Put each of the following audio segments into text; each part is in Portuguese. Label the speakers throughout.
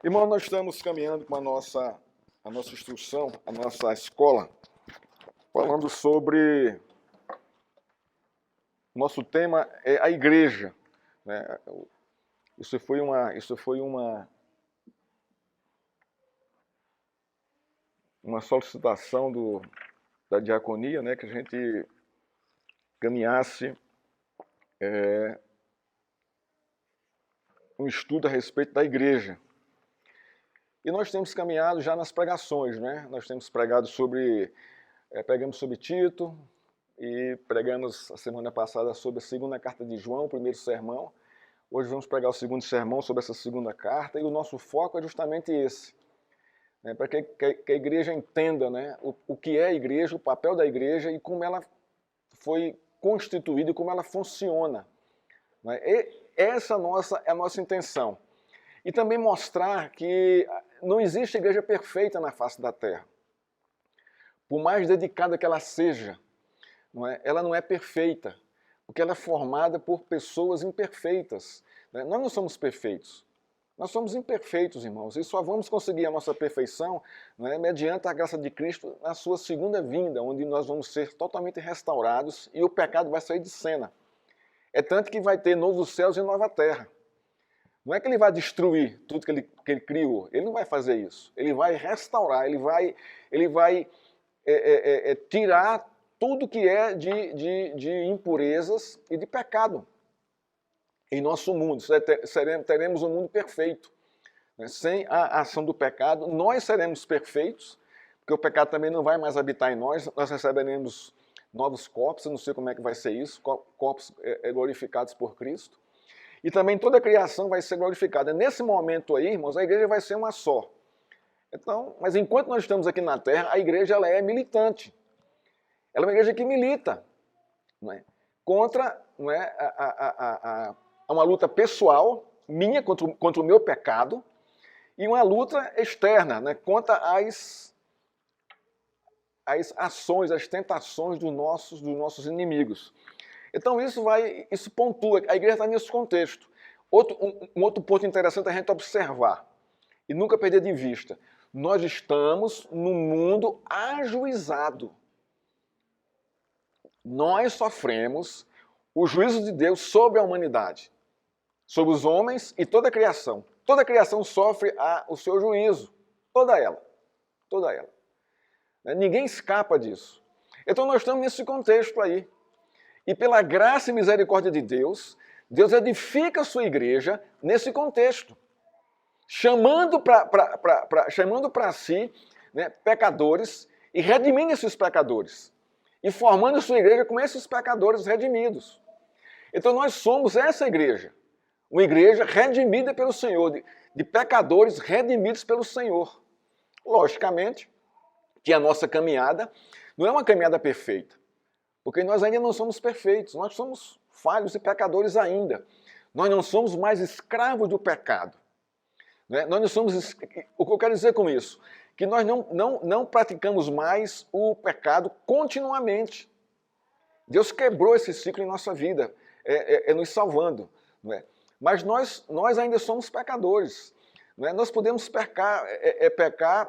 Speaker 1: Irmão, nós estamos caminhando com a nossa instrução, a nossa escola, falando sobre... Nosso tema é a igreja, né? Isso foi uma solicitação da diaconia, né, que a gente caminhasse um estudo a respeito da igreja. E nós temos caminhado já nas pregações, né? Nós temos pregado pregamos sobre Tito e pregamos a semana passada sobre a segunda carta de João, o primeiro sermão. Hoje vamos pregar o segundo sermão sobre essa segunda carta e o nosso foco é justamente esse, né? Para que a igreja entenda, né, o que é a igreja, o papel da igreja e como ela foi constituída e como ela funciona, né? E essa é a nossa intenção. E também mostrar que não existe igreja perfeita na face da terra. Por mais dedicada que ela seja, ela não é perfeita, porque ela é formada por pessoas imperfeitas, né? Nós não somos perfeitos, nós somos imperfeitos, irmãos, e só vamos conseguir a nossa perfeição, né, mediante a graça de Cristo na sua segunda vinda, onde nós vamos ser totalmente restaurados e o pecado vai sair de cena. É tanto que vai ter novos céus e nova terra. Não é que ele vai destruir tudo que ele criou, ele não vai fazer isso. Ele vai restaurar, ele vai tirar tudo que é de impurezas e de pecado em nosso mundo. Teremos um mundo perfeito, né? Sem a ação do pecado, nós seremos perfeitos, porque o pecado também não vai mais habitar em nós receberemos novos corpos, eu não sei como é que vai ser isso, corpos glorificados por Cristo. E também toda a criação vai ser glorificada. Nesse momento aí, irmãos, a igreja vai ser uma só. Então, mas enquanto nós estamos aqui na terra, a igreja ela é militante. Ela é uma igreja que milita, não é, contra, não é, uma luta pessoal minha contra o meu pecado e uma luta externa, né, contra as ações, as tentações dos nossos inimigos. Então isso pontua, a igreja está nesse contexto. Um outro ponto interessante é a gente observar e nunca perder de vista. Nós estamos num mundo ajuizado. Nós sofremos o juízo de Deus sobre a humanidade, sobre os homens e toda a criação. Toda a criação sofre o seu juízo, toda ela. Toda ela. Ninguém escapa disso. Então nós estamos nesse contexto aí. E pela graça e misericórdia de Deus, Deus edifica a sua igreja nesse contexto, chamando para si, né, pecadores e redimindo esses pecadores. E formando a sua igreja com esses pecadores redimidos. Então nós somos essa igreja, uma igreja redimida pelo Senhor, de pecadores redimidos pelo Senhor. Logicamente que a nossa caminhada não é uma caminhada perfeita. Porque nós ainda não somos perfeitos, nós somos falhos e pecadores ainda. Nós não somos mais escravos do pecado. Né? Nós não somos, o que eu quero dizer com isso? Que nós não praticamos mais o pecado continuamente. Deus quebrou esse ciclo em nossa vida, nos salvando. Não é? Mas nós ainda somos pecadores. Não é? Nós podemos pecar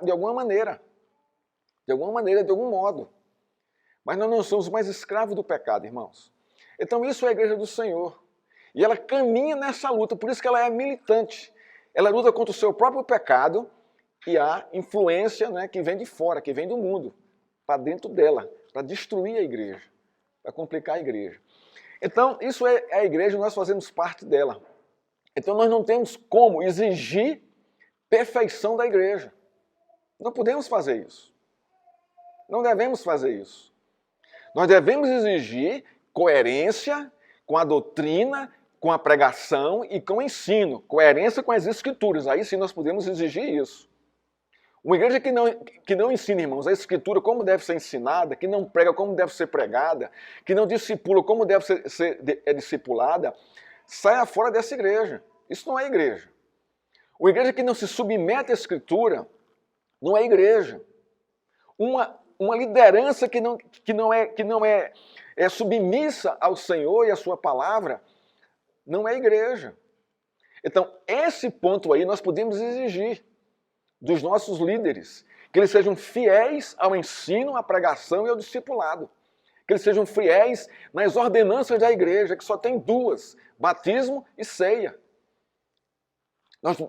Speaker 1: de alguma maneira. De algum modo. Mas nós não somos mais escravos do pecado, irmãos. Então isso é a igreja do Senhor. E ela caminha nessa luta, por isso que ela é militante. Ela luta contra o seu próprio pecado e a influência, né, que vem de fora, que vem do mundo, para dentro dela, para destruir a igreja, para complicar a igreja. Então isso é a igreja, nós fazemos parte dela. Então nós não temos como exigir perfeição da igreja. Não podemos fazer isso. Não devemos fazer isso. Nós devemos exigir coerência com a doutrina, com a pregação e com o ensino. Coerência com as escrituras. Aí sim nós podemos exigir isso. Uma igreja que não ensina, irmãos, a escritura como deve ser ensinada, que não prega como deve ser pregada, que não discipula como deve ser discipulada, saia fora dessa igreja. Isso não é igreja. Uma igreja que não se submete à escritura não é igreja. Uma liderança que não é submissa ao Senhor e à sua palavra, não é igreja. Então, esse ponto aí nós podemos exigir. dos nossos líderes, que eles sejam fiéis ao ensino, à pregação e ao discipulado, que eles sejam fiéis nas ordenanças da igreja, que só tem duas, batismo e ceia.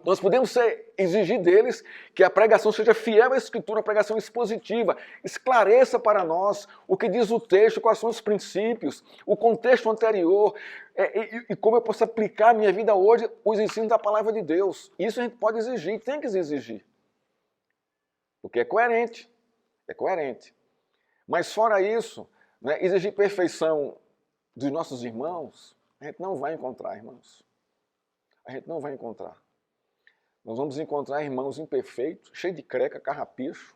Speaker 1: Nós podemos exigir deles que a pregação seja fiel à Escritura, a pregação expositiva, esclareça para nós o que diz o texto, quais são os princípios, o contexto anterior, e como eu posso aplicar a minha vida hoje, os ensinos da palavra de Deus. Isso a gente pode exigir, tem que exigir. Porque é coerente, é coerente. Mas fora isso, né, exigir perfeição dos nossos irmãos, a gente não vai encontrar, irmãos. A gente não vai encontrar. Nós vamos encontrar irmãos imperfeitos, cheios de creca, carrapicho,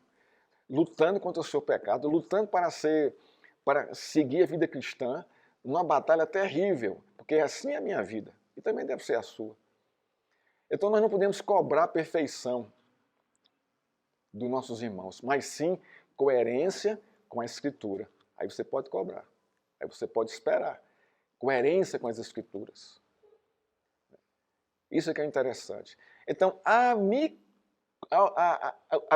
Speaker 1: lutando contra o seu pecado, lutando para seguir a vida cristã, numa batalha terrível, porque assim é a minha vida, e também deve ser a sua. Então nós não podemos cobrar perfeição dos nossos irmãos, mas sim coerência com a Escritura. Aí você pode cobrar, aí você pode esperar. Coerência com as Escrituras. Isso é que é interessante. Então, a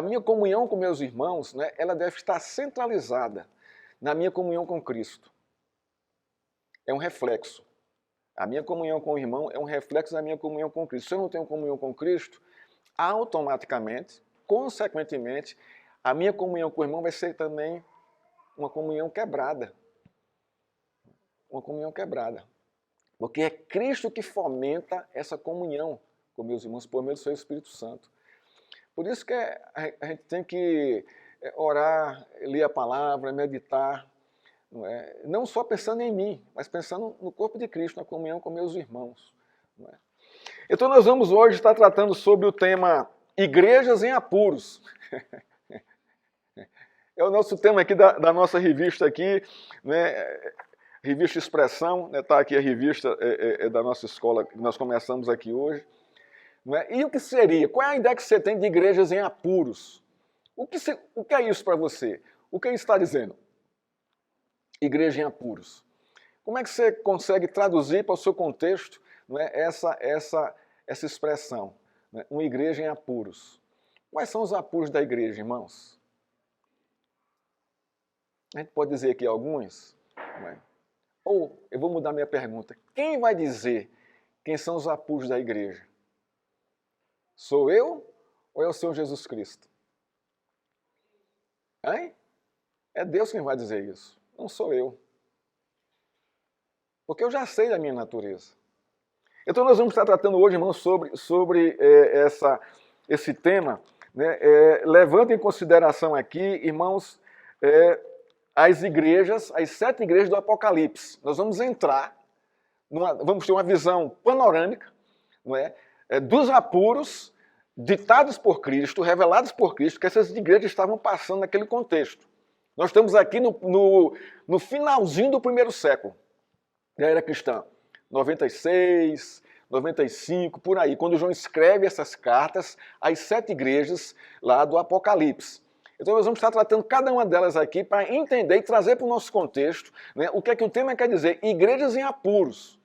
Speaker 1: minha comunhão com meus irmãos, né, ela deve estar centralizada na minha comunhão com Cristo. É um reflexo. A minha comunhão com o irmão é um reflexo da minha comunhão com Cristo. Se eu não tenho comunhão com Cristo, automaticamente, consequentemente, a minha comunhão com o irmão vai ser também uma comunhão quebrada. Uma comunhão quebrada. Porque é Cristo que fomenta essa comunhão com meus irmãos por meio do seu Espírito Santo. Por isso que a gente tem que orar, ler a palavra, meditar, não só pensando em mim, mas pensando no corpo de Cristo, na comunhão com meus irmãos. Não é? Então nós vamos hoje estar tratando sobre o tema Igrejas em Apuros. É o nosso tema aqui da nossa revista aqui, né? Revista Expressão, né? Tá aqui a revista da nossa escola que nós começamos aqui hoje. Né? E o que seria? Qual é a ideia que você tem de igrejas em apuros? O que é isso para você? O que ele está dizendo? Igreja em apuros. Como é que você consegue traduzir para o seu contexto, né, essa expressão? Né? Uma igreja em apuros. Quais são os apuros da igreja, irmãos? A gente pode dizer aqui alguns, né? Ou eu vou mudar minha pergunta. Quem vai dizer quem são os apuros da igreja? Sou eu ou é o Senhor Jesus Cristo? Hein? É Deus quem vai dizer isso, não sou eu. Porque eu já sei da minha natureza. Então nós vamos estar tratando hoje, irmãos, sobre esse tema, né, levando em consideração aqui, irmãos, as igrejas, as 7 igrejas do Apocalipse. Nós vamos entrar, vamos ter uma visão panorâmica, não é, dos apuros ditados por Cristo, revelados por Cristo, que essas igrejas estavam passando naquele contexto. Nós estamos aqui no finalzinho do primeiro século da era cristã. 96, 95, por aí, quando João escreve essas cartas às 7 igrejas lá do Apocalipse. Então nós vamos estar tratando cada uma delas aqui para entender e trazer para o nosso contexto, né, o que é que o tema quer dizer, igrejas em apuros.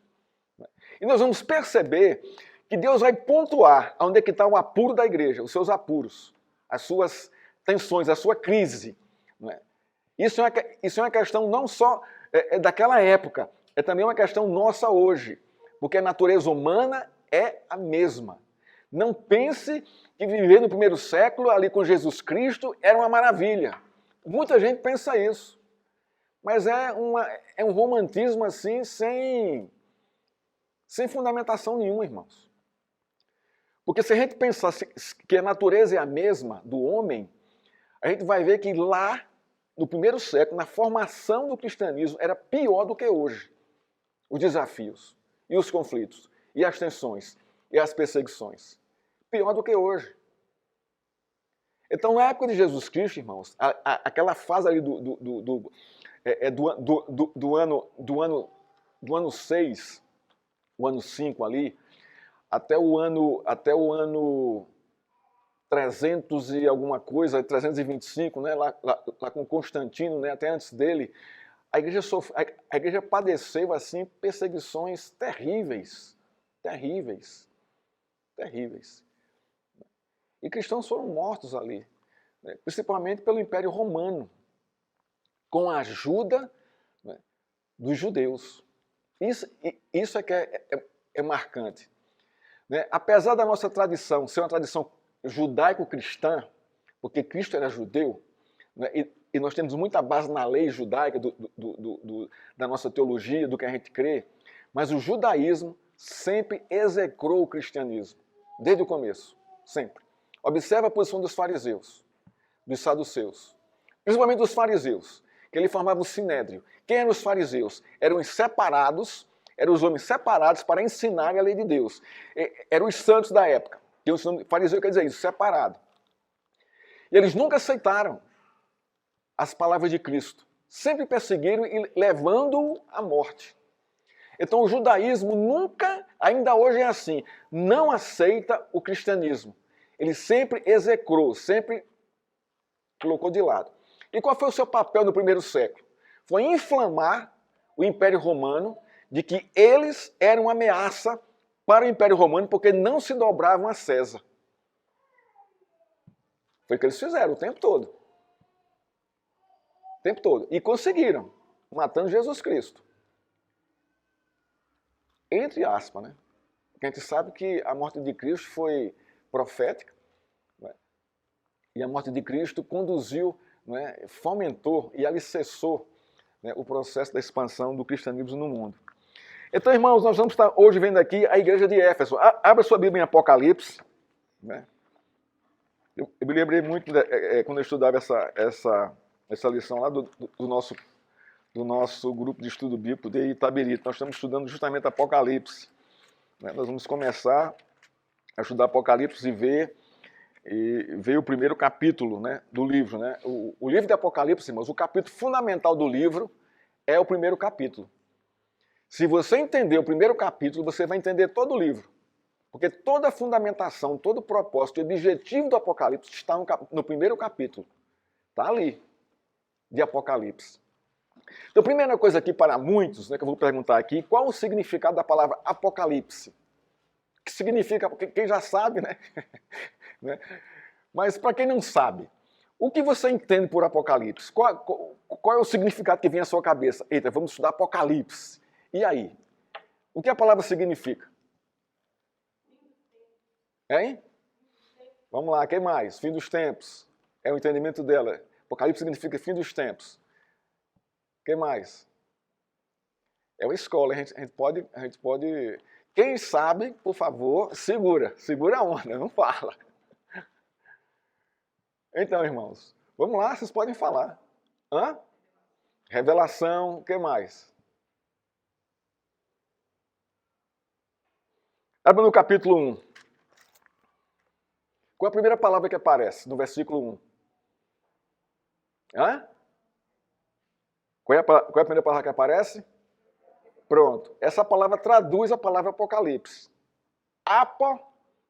Speaker 1: E nós vamos perceber que Deus vai pontuar onde é que está o apuro da igreja, os seus apuros, as suas tensões, a sua crise. Né? Isso é uma questão não só daquela época, é também uma questão nossa hoje, porque a natureza humana é a mesma. Não pense que viver no primeiro século, ali com Jesus Cristo, era uma maravilha. Muita gente pensa isso. Mas é um romantismo assim, sem fundamentação nenhuma, irmãos. Porque se a gente pensar que a natureza é a mesma do homem, a gente vai ver que lá, no primeiro século, na formação do cristianismo, era pior do que hoje. Os desafios, e os conflitos, e as tensões, e as perseguições. Pior do que hoje. Então, na época de Jesus Cristo, irmãos, aquela fase ali do ano 6, o ano 5 ali, até o ano 300 e alguma coisa, 325, né, lá com Constantino, né, até antes dele, a igreja padeceu assim perseguições terríveis, terríveis, terríveis. E cristãos foram mortos ali, né? Principalmente pelo Império Romano, com a ajuda, né, dos judeus. Isso é que é marcante, né? Apesar da nossa tradição ser uma tradição judaico-cristã, porque Cristo era judeu, né, e nós temos muita base na lei judaica, da nossa teologia, do que a gente crê, mas o judaísmo sempre execrou o cristianismo, desde o começo, sempre. Observa a posição dos fariseus, dos saduceus, principalmente dos fariseus, que ele formava o sinédrio. Quem eram os fariseus? Eram os separados, eram os homens separados para ensinar a lei de Deus. Eram os santos da época. Fariseu quer dizer isso, separado. E eles nunca aceitaram as palavras de Cristo. Sempre perseguiram e levando-o à morte. Então o judaísmo nunca, ainda hoje é assim, não aceita o cristianismo. Ele sempre execrou, sempre colocou de lado. E qual foi o seu papel no primeiro século? Foi inflamar o Império Romano de que eles eram uma ameaça para o Império Romano porque não se dobravam a César. Foi o que eles fizeram o tempo todo. O tempo todo. E conseguiram, matando Jesus Cristo. Entre aspas, né? Porque a gente sabe que a morte de Cristo foi profética, né? E a morte de Cristo conduziu, né, fomentou e alicerçou, né, o processo da expansão do cristianismo no mundo. Então, irmãos, nós vamos estar hoje vendo aqui a igreja de Éfeso. Abra sua Bíblia em Apocalipse, né? Eu me lembrei muito quando eu estudava essa lição lá do nosso grupo de estudo bíblico de Itabirito. Nós estamos estudando justamente Apocalipse, né? Nós vamos começar a estudar Apocalipse e ver o primeiro capítulo, né, do livro, né? O livro de Apocalipse, irmãos, o capítulo fundamental do livro é o primeiro capítulo. Se você entender o primeiro capítulo, você vai entender todo o livro. Porque toda a fundamentação, todo o propósito e objetivo do Apocalipse está no primeiro capítulo. Está ali, de Apocalipse. Então, a primeira coisa aqui para muitos, né, que eu vou perguntar aqui, qual o significado da palavra Apocalipse? O que significa? Porque quem já sabe, né? Né? Mas para quem não sabe, o que você entende por Apocalipse? Qual é o significado que vem à sua cabeça? Eita, vamos estudar Apocalipse. E aí? O que a palavra significa? Hein? Vamos lá, quem mais? Fim dos tempos. É o entendimento dela. Apocalipse significa fim dos tempos. Quem mais? É uma escola, a gente pode... Quem sabe, por favor, segura a onda, não fala. Então, irmãos, vamos lá, vocês podem falar. Hã? Revelação, o que mais? Abra no capítulo 1. Qual é a primeira palavra que aparece no versículo 1? Hã? Qual é a primeira palavra que aparece? Pronto. Essa palavra traduz a palavra Apocalipse. Apo,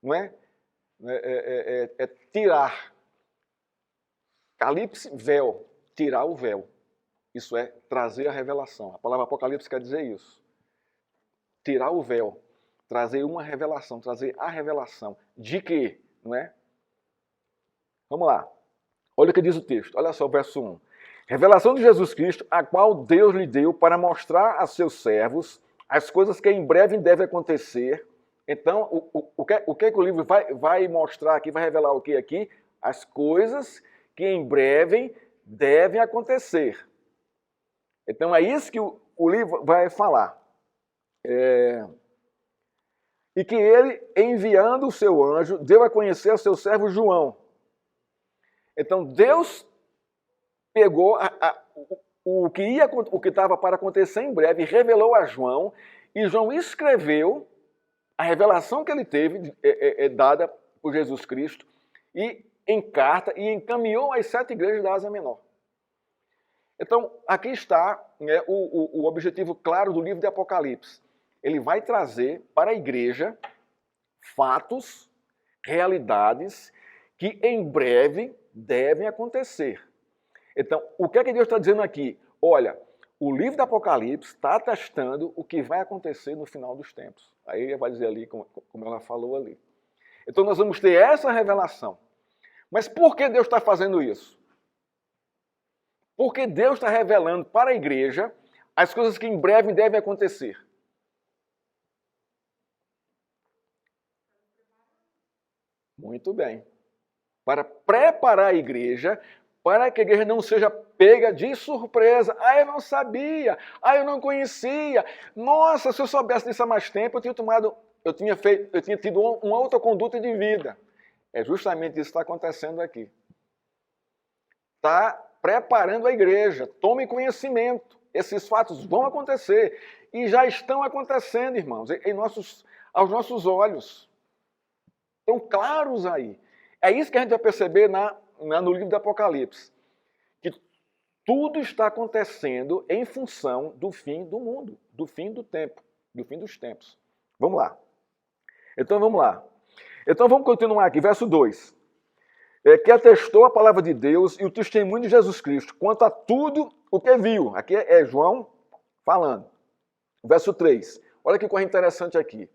Speaker 1: não é? É tirar. Calipse, véu. Tirar o véu. Isso é trazer a revelação. A palavra Apocalipse quer dizer isso. Tirar o véu. Trazer uma revelação. Trazer a revelação. De quê? Não é? Vamos lá. Olha o que diz o texto. Olha só o verso 1. Revelação de Jesus Cristo, a qual Deus lhe deu para mostrar a seus servos as coisas que em breve devem acontecer. Então, o que o livro vai mostrar aqui, vai revelar o que aqui? As coisas que em breve devem acontecer. Então, é isso que o livro vai falar. E que ele, enviando o seu anjo, deu a conhecer a seu servo João. Então, Deus pegou o que estava para acontecer em breve, revelou a João, e João escreveu a revelação que ele teve, dada por Jesus Cristo, e em carta, e encaminhou às 7 igrejas da Ásia Menor. Então, aqui está, né, o objetivo claro do livro de Apocalipse. Ele vai trazer para a igreja fatos, realidades, que em breve devem acontecer. Então, o que é que Deus está dizendo aqui? Olha, o livro do Apocalipse está atestando o que vai acontecer no final dos tempos. Aí ele vai dizer ali, como ela falou ali. Então nós vamos ter essa revelação. Mas por que Deus está fazendo isso? Porque Deus está revelando para a igreja as coisas que em breve devem acontecer. Muito bem. Para preparar a igreja, para que a igreja não seja pega de surpresa. Ah, eu não sabia. Ah, eu não conhecia. Nossa, se eu soubesse disso há mais tempo, eu tinha tido uma outra conduta de vida. É justamente isso que está acontecendo aqui. Está preparando a igreja. Tome conhecimento. Esses fatos vão acontecer. E já estão acontecendo, irmãos, aos nossos olhos. Estão claros aí. É isso que a gente vai perceber no livro do Apocalipse. Que tudo está acontecendo em função do fim do mundo, do fim do tempo, do fim dos tempos. Vamos lá. Então vamos lá. Então vamos continuar aqui, verso 2. Que atestou a palavra de Deus e o testemunho de Jesus Cristo quanto a tudo o que viu. Aqui é João falando. Verso 3. Olha que coisa interessante aqui.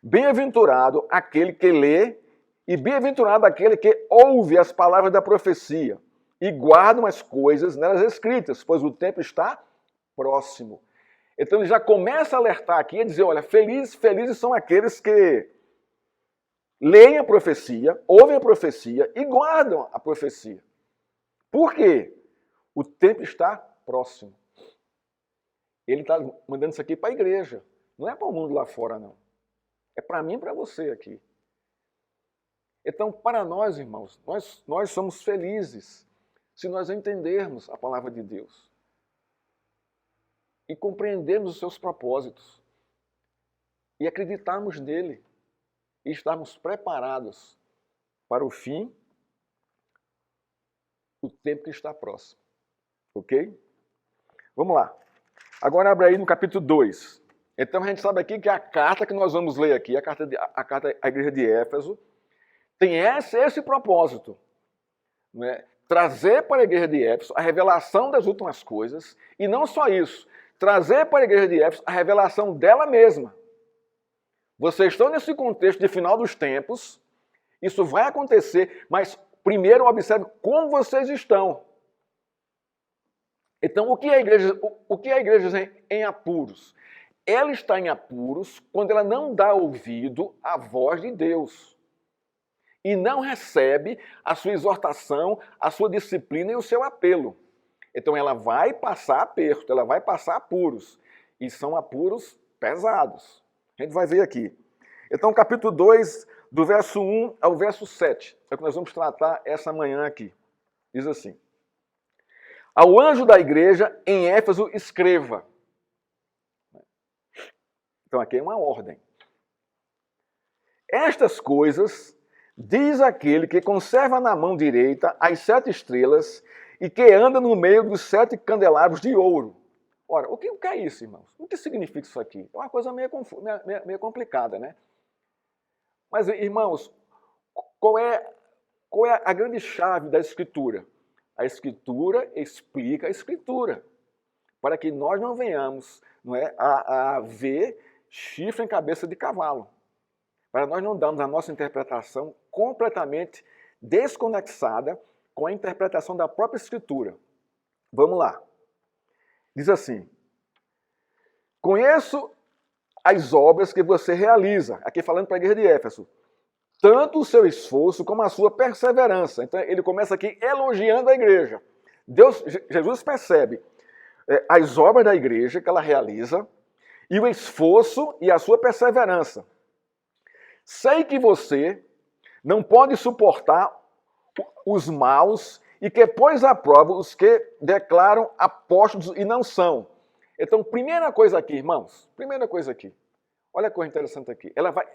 Speaker 1: Bem-aventurado aquele que lê e bem-aventurado aquele que ouve as palavras da profecia e guardam as coisas nelas escritas, pois o tempo está próximo. Então ele já começa a alertar aqui e dizer, olha, felizes são aqueles que leem a profecia, ouvem a profecia e guardam a profecia. Por quê? O tempo está próximo. Ele está mandando isso aqui para a igreja. Não é para o mundo lá fora, não. É para mim e para você aqui. Então, para nós, irmãos, nós somos felizes se nós entendermos a palavra de Deus e compreendermos os seus propósitos e acreditarmos nele e estarmos preparados para o fim, o tempo que está próximo. Ok? Vamos lá. Agora abre aí no capítulo 2. Então a gente sabe aqui que a carta que nós vamos ler aqui, a carta à igreja de Éfeso, tem esse propósito. Né? Trazer para a igreja de Éfeso a revelação das últimas coisas, e não só isso, trazer para a igreja de Éfeso a revelação dela mesma. Vocês estão nesse contexto de final dos tempos, isso vai acontecer, mas primeiro observe como vocês estão. Então, o que é a igreja em apuros? Ela está em apuros quando ela não dá ouvido à voz de Deus e não recebe a sua exortação, a sua disciplina e o seu apelo. Então ela vai passar aperto, ela vai passar apuros. E são apuros pesados. A gente vai ver aqui. Então capítulo 2, do verso 1 ao verso 7, é o que nós vamos tratar essa manhã aqui. Diz assim: ao anjo da igreja em Éfeso escreva. Então aqui é uma ordem. Estas coisas diz aquele que conserva na mão direita as 7 estrelas e que anda no meio dos 7 candelabros de ouro. Ora, o que é isso, irmãos? O que significa isso aqui? É uma coisa meio complicada, né? Mas, irmãos, qual é a grande chave da Escritura? A Escritura explica a Escritura, para que nós não venhamos a ver chifre em cabeça de cavalo. Para nós não darmos a nossa interpretação completamente desconexada com a interpretação da própria Escritura. Vamos lá. Diz assim: conheço as obras que você realiza, aqui falando para a igreja de Éfeso, tanto o seu esforço como a sua perseverança. Então ele começa aqui elogiando a igreja. Jesus percebe as obras da igreja que ela realiza e o esforço e a sua perseverança. Sei que você não pode suportar os maus e que pôs à prova os que declaram apóstolos e não são. Então, primeira coisa aqui, irmãos, primeira coisa aqui. Olha a coisa interessante aqui.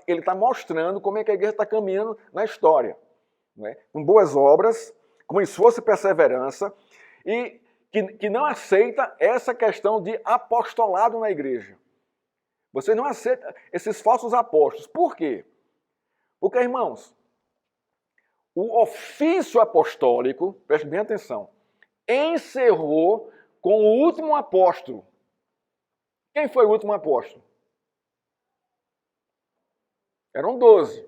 Speaker 1: Ele está mostrando como é que a igreja está caminhando na história. Não é? Com boas obras, com esforço e perseverança, e que não aceita essa questão de apostolado na igreja. Vocês não aceitam esses falsos apóstolos. Por quê? Porque, irmãos, o ofício apostólico, preste bem atenção, encerrou com o último apóstolo. Quem foi o último apóstolo? Eram 12.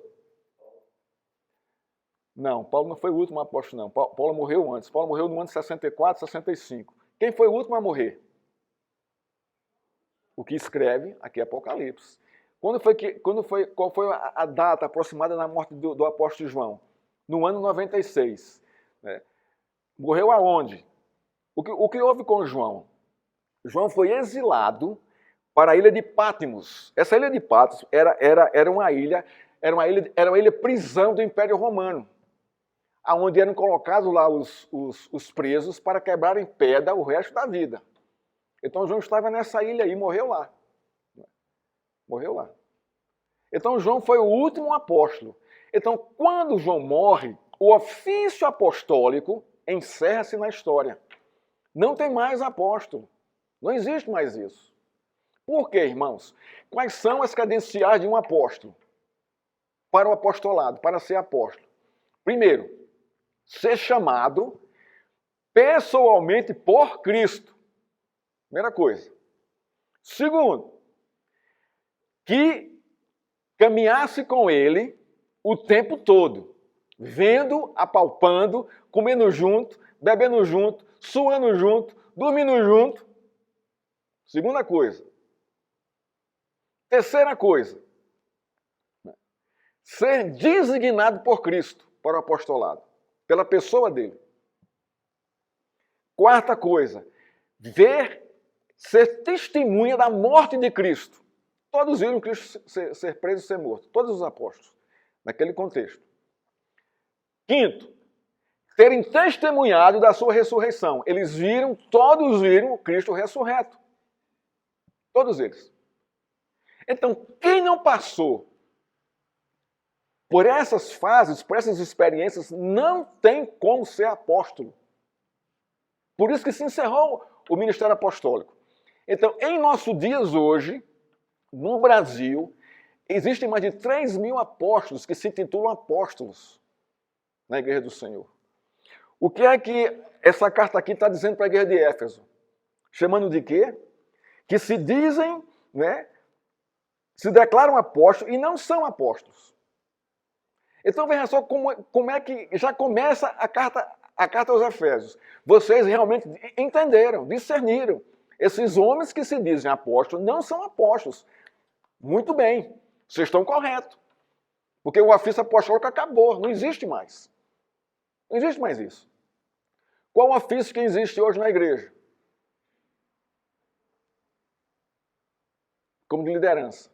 Speaker 1: Não, Paulo não foi o último apóstolo, não. Paulo morreu antes. Paulo morreu no ano de 64, 65. Quem foi o último a morrer? O que escreve aqui é Apocalipse. Qual foi a data aproximada da morte do apóstolo João? No ano 96. Né? Morreu aonde? O que houve com João? João foi exilado para a ilha de Patmos. Essa ilha de Patmos era uma ilha prisão do Império Romano, onde eram colocados lá os presos para quebrarem pedra o resto da vida. Então João estava nessa ilha aí e morreu lá. Morreu lá. Então João foi o último apóstolo. Então, quando João morre, o ofício apostólico encerra-se na história. Não tem mais apóstolo. Não existe mais isso. Por quê, irmãos? Quais são as credenciais de um apóstolo? Para o apostolado, para ser apóstolo. Primeiro, ser chamado pessoalmente por Cristo. Primeira coisa. Segundo, que caminhasse com ele o tempo todo, vendo, apalpando, comendo junto, bebendo junto, suando junto, dormindo junto. Segunda coisa. Terceira coisa. Ser designado por Cristo para o apostolado, pela pessoa dele. Quarta coisa. Ser testemunha da morte de Cristo. Todos viram Cristo ser preso e ser morto. Todos os apóstolos, naquele contexto. Quinto, terem testemunhado da sua ressurreição. Todos viram Cristo ressurreto. Todos eles. Então, quem não passou por essas fases, por essas experiências, não tem como ser apóstolo. Por isso que se encerrou o ministério apostólico. Então, em nossos dias hoje, no Brasil, existem mais de 3.000 apóstolos que se intitulam apóstolos na Igreja do Senhor. O que é que essa carta aqui está dizendo para a Igreja de Éfeso? Chamando de quê? Que se dizem, né, se declaram apóstolos e não são apóstolos. Então veja só como é que já começa a carta aos Efésios. Vocês realmente entenderam, discerniram. Esses homens que se dizem apóstolos não são apóstolos. Muito bem, vocês estão corretos. Porque o ofício apostólico acabou, não existe mais. Não existe mais isso. Qual o ofício que existe hoje na igreja? Como de liderança.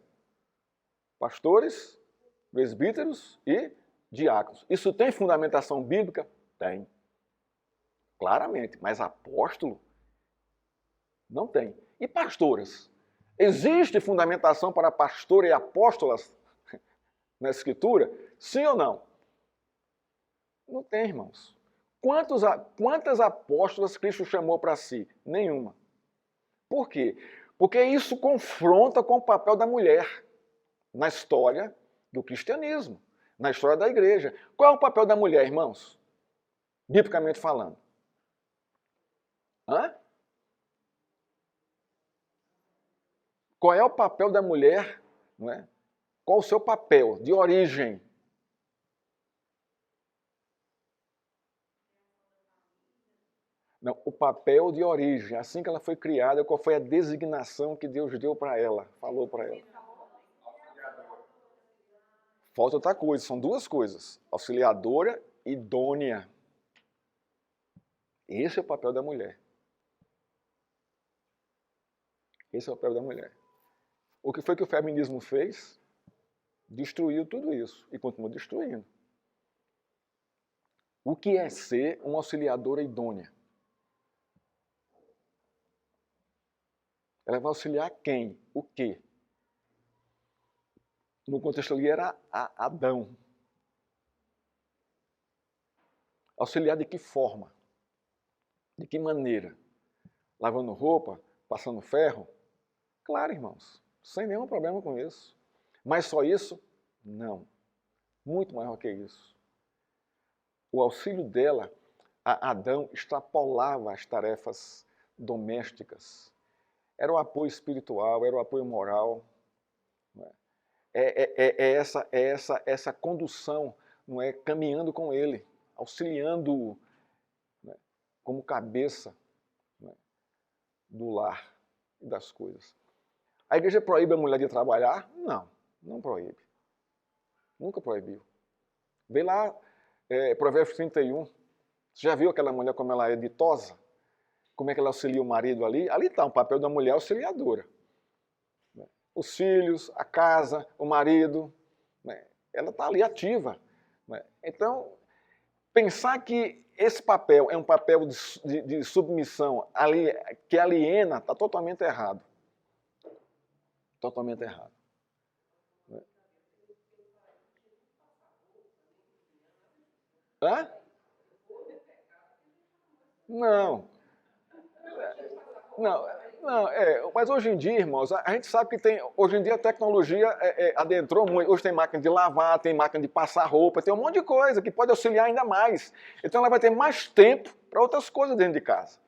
Speaker 1: Pastores, presbíteros e diáconos. Isso tem fundamentação bíblica? Tem. Claramente. Mas apóstolo? Não tem. E pastoras? Existe fundamentação para pastor e apóstolas na Escritura? Sim ou não? Não tem, irmãos. Quantas apóstolas Cristo chamou para si? Nenhuma. Por quê? Porque isso confronta com o papel da mulher na história do cristianismo, na história da igreja. Qual é o papel da mulher, irmãos? Biblicamente falando. Hã? Qual é o papel da mulher? Não é? Qual o seu papel de origem? Não, o papel de origem, assim que ela foi criada, qual foi a designação que Deus deu para ela, falou para ela. Falta outra coisa, são duas coisas, auxiliadora e idônea. Esse é o papel da mulher. Esse é o papel da mulher. O que foi que o feminismo fez? Destruiu tudo isso e continua destruindo. O que é ser uma auxiliadora idônea? Ela vai auxiliar quem? O quê? No contexto ali era Adão. Auxiliar de que forma? De que maneira? Lavando roupa? Passando ferro? Claro, irmãos. Sem nenhum problema com isso. Mas só isso? Não. Muito maior que isso. O auxílio dela a Adão extrapolava as tarefas domésticas. Era o apoio espiritual, era o apoio moral. Essa condução não é, caminhando com ele, auxiliando-o, né, como cabeça, né, do lar e das coisas. A igreja proíbe a mulher de trabalhar? Não, não proíbe. Nunca proibiu. Vê lá, Provérbios 31. Você já viu aquela mulher como ela é ditosa? Como é que ela auxilia o marido ali? Ali está o papel da mulher auxiliadora. Os filhos, a casa, o marido, né? Ela está ali ativa. Né? Então, pensar que esse papel é um papel de submissão ali, que aliena, está totalmente errado. Totalmente errado. Né? Hã? Não. Não, não, mas hoje em dia, irmãos, a gente sabe que tem, hoje em dia a tecnologia adentrou muito. Hoje tem máquina de lavar, tem máquina de passar roupa, tem um monte de coisa que pode auxiliar ainda mais. Então ela vai ter mais tempo para outras coisas dentro de casa.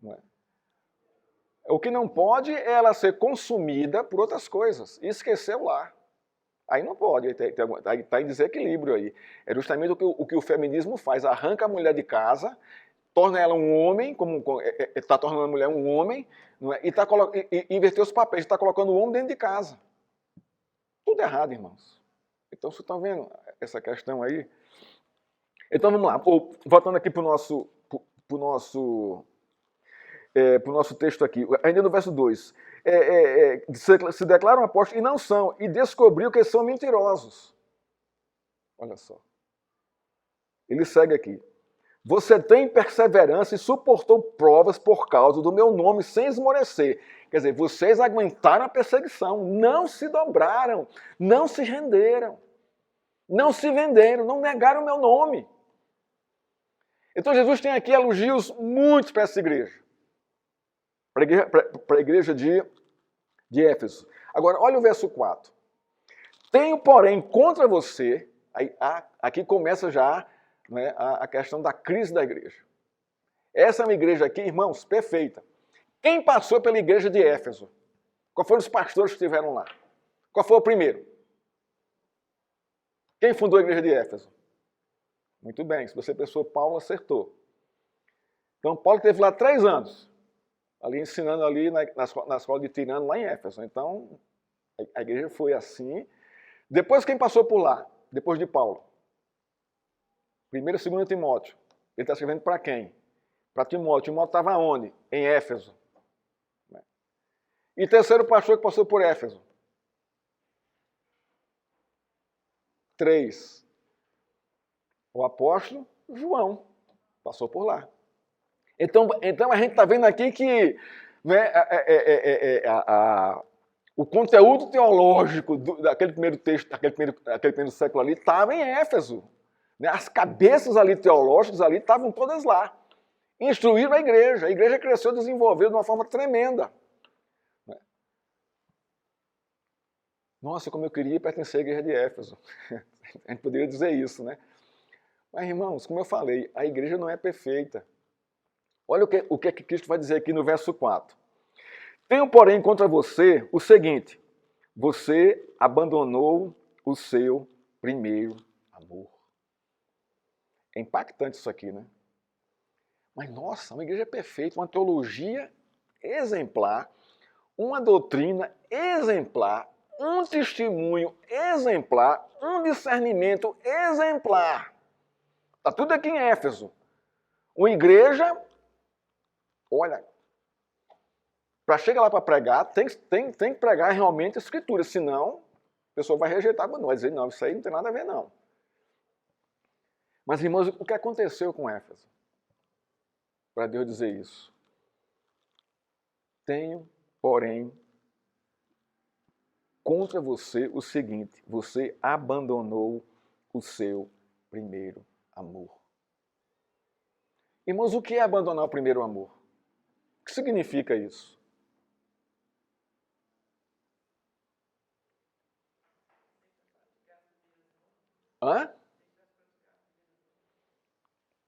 Speaker 1: Não é? O que não pode é ela ser consumida por outras coisas e esquecer o lar. Aí não pode, está em desequilíbrio aí. É justamente o que o feminismo faz, arranca a mulher de casa, torna ela um homem, está tornando a mulher um homem, não é? E inverter os papéis, está colocando o homem dentro de casa. Tudo errado, irmãos. Então, vocês estão vendo essa questão aí? Então, vamos lá. Voltando aqui para o nosso texto aqui, ainda no verso 2. Se declaram apóstolos e não são, e descobriu que são mentirosos. Olha só. Ele segue aqui. Você tem perseverança e suportou provas por causa do meu nome sem esmorecer. Quer dizer, vocês aguentaram a perseguição, não se dobraram, não se renderam, não se venderam, não negaram o meu nome. Então Jesus tem aqui elogios muitos para essa igreja. Para a igreja de Éfeso. Agora, olha o verso 4. Tenho, porém, contra você, aqui começa já, né, a questão da crise da igreja. Essa é uma igreja aqui, irmãos, perfeita. Quem passou pela igreja de Éfeso? Qual foram os pastores que estiveram lá? Qual foi o primeiro? Quem fundou a igreja de Éfeso? Muito bem, se você pensou, Paulo acertou. Então, Paulo esteve lá 3 anos, ali ensinando ali na escola de Tirano, lá em Éfeso. Então, a igreja foi assim. Depois, quem passou por lá? Depois de Paulo? 1º e 2º Timóteo. Ele está escrevendo para quem? Para Timóteo. Timóteo estava onde? Em Éfeso. E terceiro pastor que passou por Éfeso? 3. O apóstolo João passou por lá. Então a gente está vendo aqui que, né, o conteúdo teológico daquele primeiro texto, daquele primeiro século ali, estava em Éfeso. Né? As cabeças ali teológicas ali estavam todas lá. Instruíram a igreja. A igreja cresceu e desenvolveu de uma forma tremenda. Nossa, como eu queria pertencer à igreja de Éfeso. A gente poderia dizer isso, né? Mas, irmãos, como eu falei, a igreja não é perfeita. Olha o que Cristo vai dizer aqui no verso 4. Tenho, porém, contra você o seguinte: você abandonou o seu primeiro amor. É impactante isso aqui, né? Mas, nossa, uma igreja perfeita, uma teologia exemplar, uma doutrina exemplar, um testemunho exemplar, um discernimento exemplar. Está tudo aqui em Éfeso. Uma igreja, olha, para chegar lá para pregar, tem que pregar realmente a Escritura, senão a pessoa vai rejeitar, não vai dizer, não, isso aí não tem nada a ver, não. Mas, irmãos, o que aconteceu com Éfeso? Para Deus dizer isso. Tenho, porém, contra você o seguinte: você abandonou o seu primeiro amor. Irmãos, o que é abandonar o primeiro amor? O que significa isso? Hã?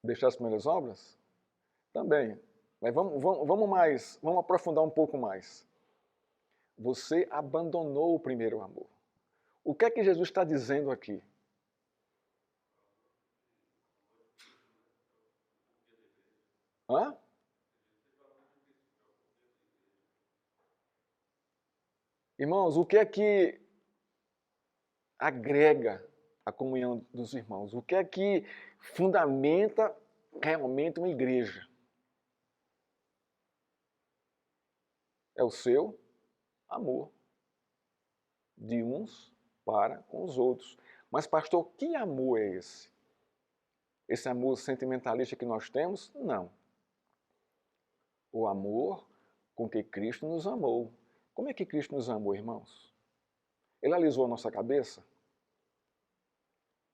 Speaker 1: Deixar as primeiras obras? Também. Mas vamos aprofundar um pouco mais. Você abandonou o primeiro amor. O que é que Jesus está dizendo aqui? Hã? Irmãos, o que é que agrega a comunhão dos irmãos? O que é que fundamenta realmente uma igreja? É o seu amor de uns para com os outros. Mas, pastor, que amor é esse? Esse amor sentimentalista que nós temos? Não. O amor com que Cristo nos amou. Como é que Cristo nos amou, irmãos? Ele alisou a nossa cabeça?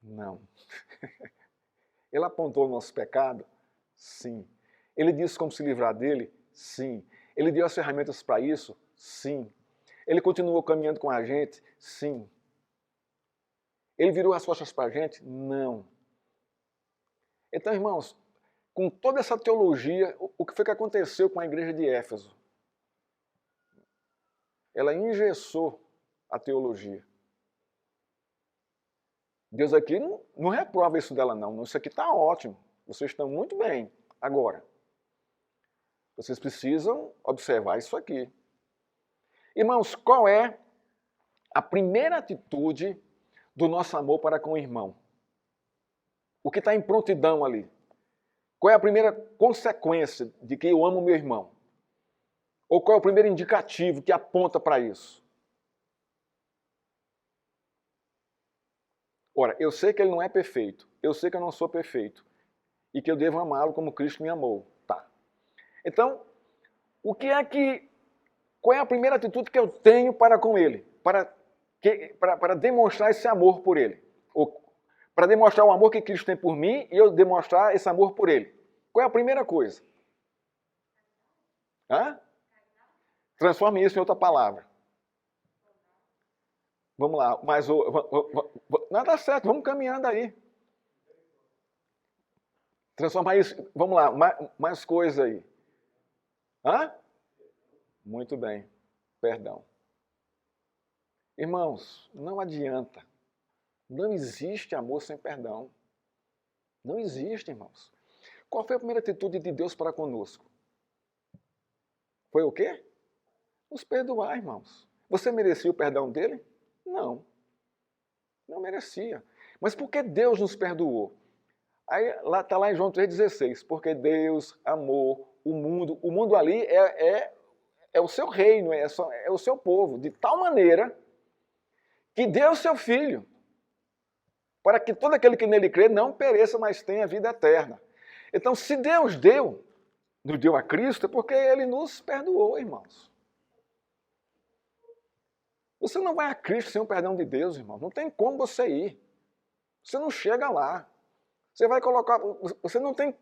Speaker 1: Não. Ele apontou o nosso pecado? Sim. Ele disse como se livrar dele? Sim. Ele deu as ferramentas para isso? Sim. Ele continuou caminhando com a gente? Sim. Ele virou as costas para a gente? Não. Então, irmãos, com toda essa teologia, o que foi que aconteceu com a igreja de Éfeso? Ela engessou a teologia. Deus aqui não reprova isso dela, não. Isso aqui está ótimo. Vocês estão muito bem. Agora, vocês precisam observar isso aqui. Irmãos, qual é a primeira atitude do nosso amor para com o irmão? O que está em prontidão ali? Qual é a primeira consequência de que eu amo meu irmão? Ou qual é o primeiro indicativo que aponta para isso? Ora, eu sei que ele não é perfeito, eu sei que eu não sou perfeito e que eu devo amá-lo como Cristo me amou. Tá. Então, qual é a primeira atitude que eu tenho para com ele? Para demonstrar esse amor por ele? Ou para demonstrar o amor que Cristo tem por mim e eu demonstrar esse amor por ele? Qual é a primeira coisa? Hã? Transforme isso em outra palavra. Vamos lá, mas não dá certo, vamos caminhando aí. Transformar isso, vamos lá, mais coisa aí. Hã? Muito bem, perdão. Irmãos, não adianta. Não existe amor sem perdão. Não existe, irmãos. Qual foi a primeira atitude de Deus para conosco? Foi o quê? Nos perdoar, irmãos. Você merecia o perdão dele? Não. Não merecia. Mas por que Deus nos perdoou? Aí está lá em João 3,16. Porque Deus amou o mundo. O mundo ali é o seu reino, é o seu povo. De tal maneira que deu o seu Filho. Para que todo aquele que nele crê não pereça, mas tenha vida eterna. Então, se Deus nos deu a Cristo, é porque Ele nos perdoou, irmãos. Você não vai a Cristo sem o perdão de Deus, irmão. Não tem como você ir. Você não chega lá. Você vai colocar. Você não tem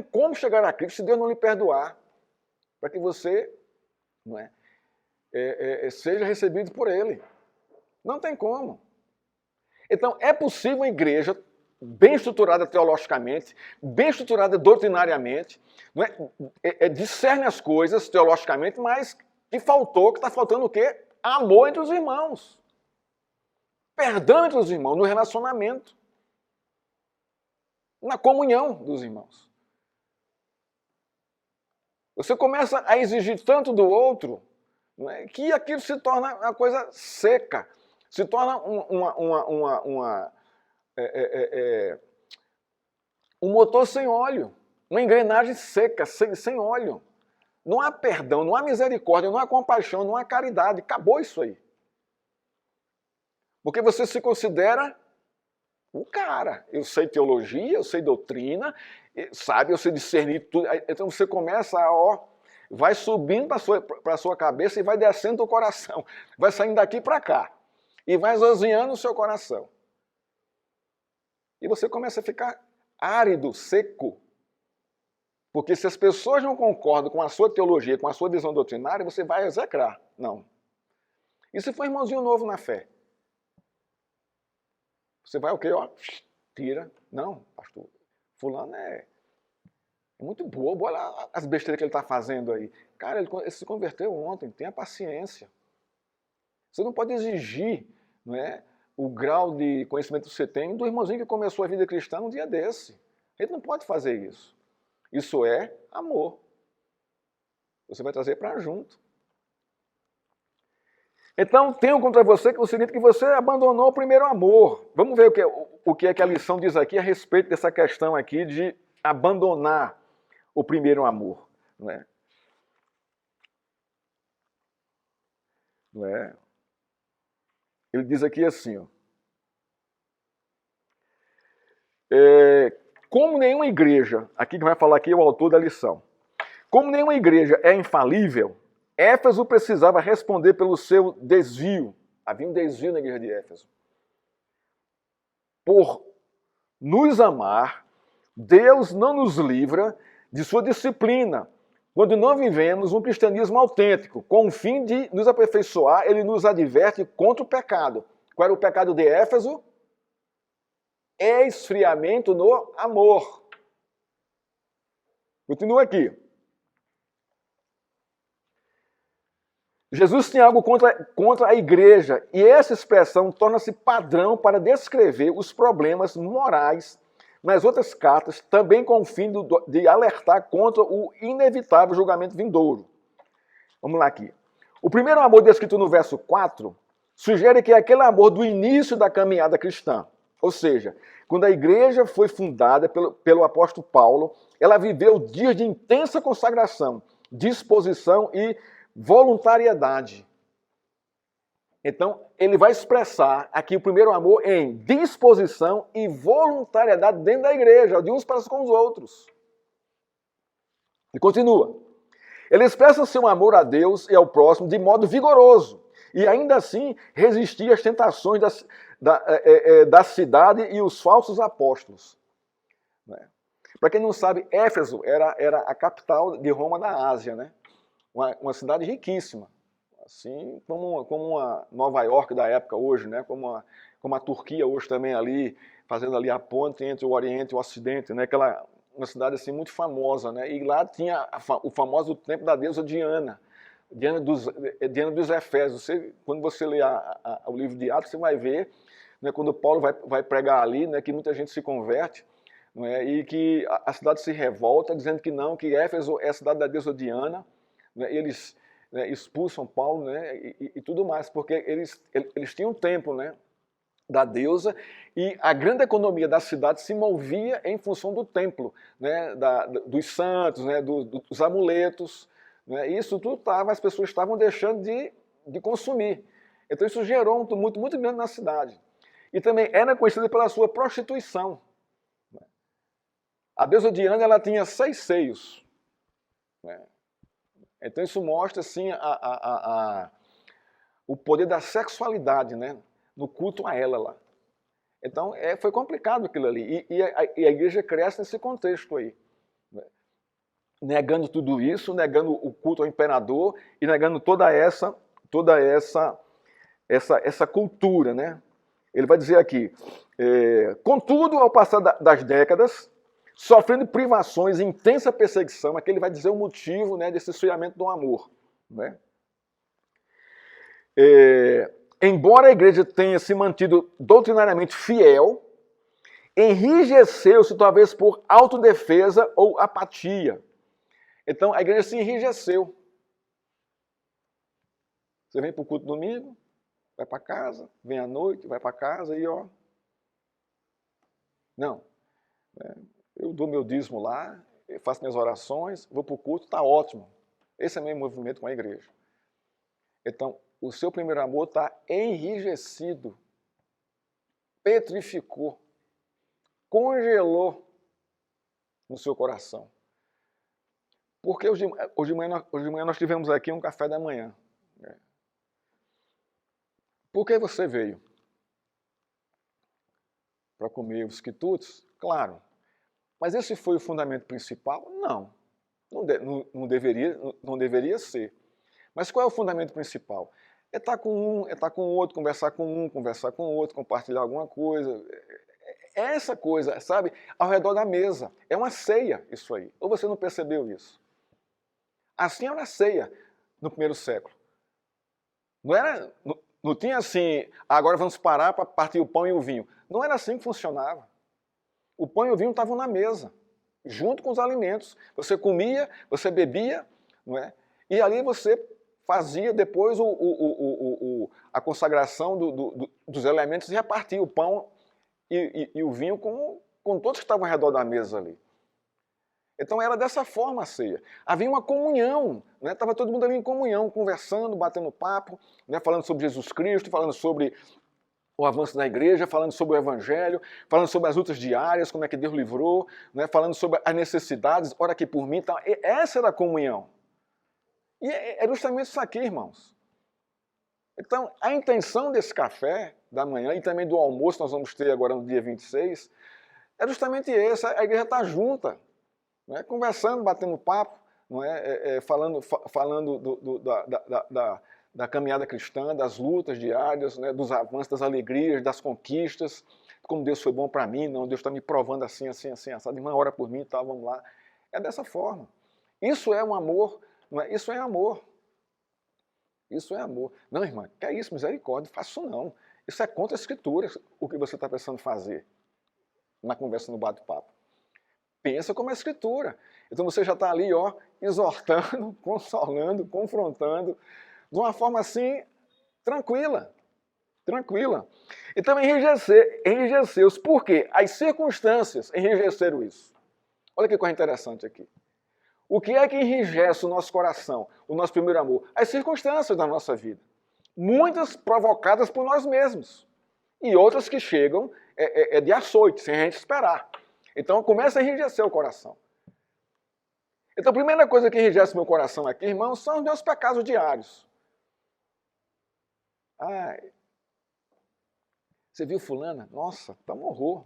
Speaker 1: como chegar a Cristo se Deus não lhe perdoar. Para que você seja recebido por Ele. Não tem como. Então, é possível uma igreja bem estruturada teologicamente, bem estruturada doutrinariamente, discerne as coisas teologicamente, mas que está faltando o quê? Amor entre os irmãos. Perdão entre os irmãos, no relacionamento. Na comunhão dos irmãos. Você começa a exigir tanto do outro, que aquilo se torna uma coisa seca. Se torna um motor sem óleo, uma engrenagem seca, sem óleo. Não há perdão, não há misericórdia, não há compaixão, não há caridade. Acabou isso aí. Porque você se considera o cara. Eu sei teologia, eu sei doutrina, sabe, eu sei discernir tudo. Então você começa vai subindo para a sua cabeça e vai descendo o coração. Vai saindo daqui para cá. E vai esvaziando o seu coração. E você começa a ficar árido, seco. Porque se as pessoas não concordam com a sua teologia, com a sua visão doutrinária, você vai execrar. Não. E se for irmãozinho novo na fé? Você vai o quê? Tira. Não, pastor. Fulano é muito bobo. Olha as besteiras que ele está fazendo aí. Cara, ele se converteu ontem. Tenha paciência. Você não pode exigir, o grau de conhecimento que você tem do irmãozinho que começou a vida cristã um dia desse. A gente não pode fazer isso. Isso é amor. Você vai trazer para junto. Então, tenho contra você que o seguinte, que você abandonou o primeiro amor. Vamos ver o que é que a lição diz aqui a respeito dessa questão aqui de abandonar o primeiro amor. Não é? Não é? Ele diz aqui assim, ó, como nenhuma igreja, aqui que vai falar aqui é o autor da lição, como nenhuma igreja é infalível, Éfeso precisava responder pelo seu desvio. Havia um desvio na igreja de Éfeso. Por nos amar, Deus não nos livra de sua disciplina. Quando não vivemos um cristianismo autêntico, com o fim de nos aperfeiçoar, ele nos adverte contra o pecado. Qual era o pecado de Éfeso? Esfriamento no amor. Continua aqui. Jesus tinha algo contra a igreja, e essa expressão torna-se padrão para descrever os problemas morais nas outras cartas, também com o fim de alertar contra o inevitável julgamento vindouro. Vamos lá aqui. O primeiro amor descrito no verso 4 sugere que é aquele amor do início da caminhada cristã. Ou seja, quando a igreja foi fundada pelo apóstolo Paulo, ela viveu dias de intensa consagração, disposição e voluntariedade. Então, ele vai expressar aqui o primeiro amor em disposição e voluntariedade dentro da igreja, de uns para com os outros. E continua. Ele expressa seu amor a Deus e ao próximo de modo vigoroso, e ainda assim resistir às tentações da cidade e os falsos apóstolos. Para quem não sabe, Éfeso era a capital de Roma da Ásia, né? Uma cidade riquíssima, assim como uma Nova York da época hoje, né? como a Turquia hoje também ali, fazendo ali a ponte entre o Oriente e o Ocidente, né? Uma cidade assim muito famosa, né? E lá tinha o famoso templo da deusa Diana, Diana dos Efésios. Quando você lê o livro de Atos, você vai ver, né, quando Paulo vai pregar ali, né, que muita gente se converte, né, e que a cidade se revolta, dizendo que não, que Éfeso é a cidade da deusa Diana. Eles, né, expulsam Paulo, né, e tudo mais, porque eles tinham um templo, né, da deusa, e a grande economia da cidade se movia em função do templo, né, dos santos, né, dos amuletos, né, e isso tudo as pessoas estavam deixando de consumir. Então isso gerou um tumulto muito grande na cidade. E também era conhecida pela sua prostituição. A deusa Diana, ela tinha 6 seios, né? Então isso mostra assim o poder da sexualidade, né, no culto a ela lá. Então foi complicado aquilo ali. E a igreja cresce nesse contexto aí, né? Negando tudo isso, negando o culto ao imperador e negando toda essa cultura, né? Ele vai dizer aqui, contudo, ao passar das décadas, sofrendo privações e intensa perseguição, aqui ele vai dizer o motivo, né, desse esfriamento do amor, né? Embora a igreja tenha se mantido doutrinariamente fiel, enrijeceu-se talvez por autodefesa ou apatia. Então a igreja se enrijeceu. Você vem para o culto domingo, vai para casa, vem à noite, vai para casa e ó. Não. Eu dou meu dízimo lá, faço minhas orações, vou para o culto, está ótimo. Esse é o meu movimento com a igreja. Então, o seu primeiro amor está enrijecido, petrificou, congelou no seu coração. Porque hoje de manhã nós tivemos aqui um café da manhã. Por que você veio? Para comer os quitutes? Claro. Mas esse foi o fundamento principal? Não. Não deveria ser. Mas qual é o fundamento principal? É estar com um, é estar com o outro, conversar com o outro, compartilhar alguma coisa. É essa coisa, sabe? Ao redor da mesa. É uma ceia isso aí. Ou você não percebeu isso? Assim era a ceia no primeiro século. Não tinha assim, agora vamos parar para partir o pão e o vinho. Não era assim que funcionava. O pão e o vinho estavam na mesa. junto com os alimentos. Você comia, você bebia, não é? E ali você fazia depois a consagração dos elementos e repartia o pão e o vinho com todos que estavam ao redor da mesa ali. Então era dessa forma a ceia. Havia uma comunhão, né? Estava todo mundo ali em comunhão, conversando, batendo papo, né? Falando sobre Jesus Cristo, falando sobre o avanço da igreja, falando sobre o evangelho, falando sobre as lutas diárias, como é que Deus livrou, né? Falando sobre as necessidades, ora aqui por mim. Então, essa era a comunhão. E é justamente isso aqui, irmãos. Então, a intenção desse café da manhã e também do almoço que nós vamos ter agora no dia 26, é justamente essa, a igreja está junta, não é? Conversando, batendo papo, não é? Falando da caminhada cristã, das lutas diárias, né? Dos avanços, das alegrias, das conquistas, como Deus foi bom para mim, não, Deus está me provando assim, assim, assim, assado, irmã, ora por mim e tal, vamos lá. É dessa forma. Isso é um amor, não é? Isso é amor. Isso é amor. Não, irmã, que é isso, misericórdia, faço não. Isso é contra a Escritura, o que você está pensando fazer na conversa, no bate-papo. Pensa como a Escritura. Então você já está ali, ó, exortando, consolando, confrontando, de uma forma assim, tranquila. Tranquila. Então enrijeceu-os. Por quê? As circunstâncias enrijeceram isso. Olha que coisa interessante aqui. O que é que enrijece o nosso coração, o nosso primeiro amor? As circunstâncias da nossa vida. Muitas provocadas por nós mesmos. E outras que chegam de açoite, sem a gente esperar. Então começa a enrijecer o coração. Então a primeira coisa que enrijece meu coração aqui, irmãos, são os meus pecados diários. Ai, você viu fulana? Nossa, tá um horror.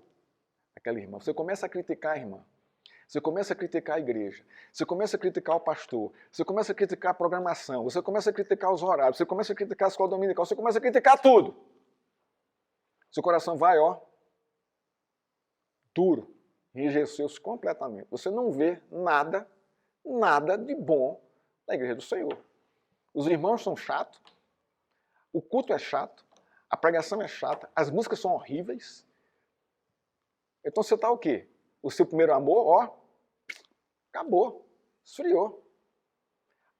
Speaker 1: Aquela irmã. Você começa a criticar a irmã. Você começa a criticar a igreja, você começa a criticar o pastor, você começa a criticar a programação, você começa a criticar os horários, você começa a criticar a escola dominical, você começa a criticar tudo. Seu coração vai, ó, duro, enrijeceu-se completamente. Você não vê nada de bom na igreja do Senhor. Os irmãos são chatos, o culto é chato, a pregação é chata, as músicas são horríveis. Então você está o quê? O seu primeiro amor, ó, acabou, esfriou.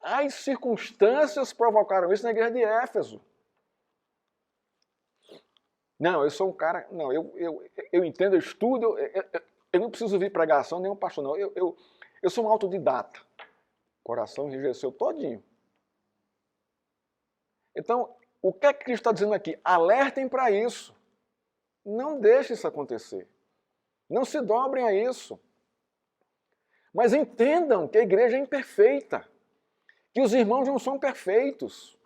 Speaker 1: As circunstâncias provocaram isso na igreja de Éfeso. Não, eu sou um cara, não, eu entendo, eu estudo, eu não preciso ouvir pregação, nem um pastor, não. Eu sou um autodidata. O coração enrijeceu todinho. Então, o que é que Cristo está dizendo aqui? Alertem para isso. Não deixe isso acontecer. Não se dobrem a isso. Mas entendam que a igreja é imperfeita, que os irmãos não são perfeitos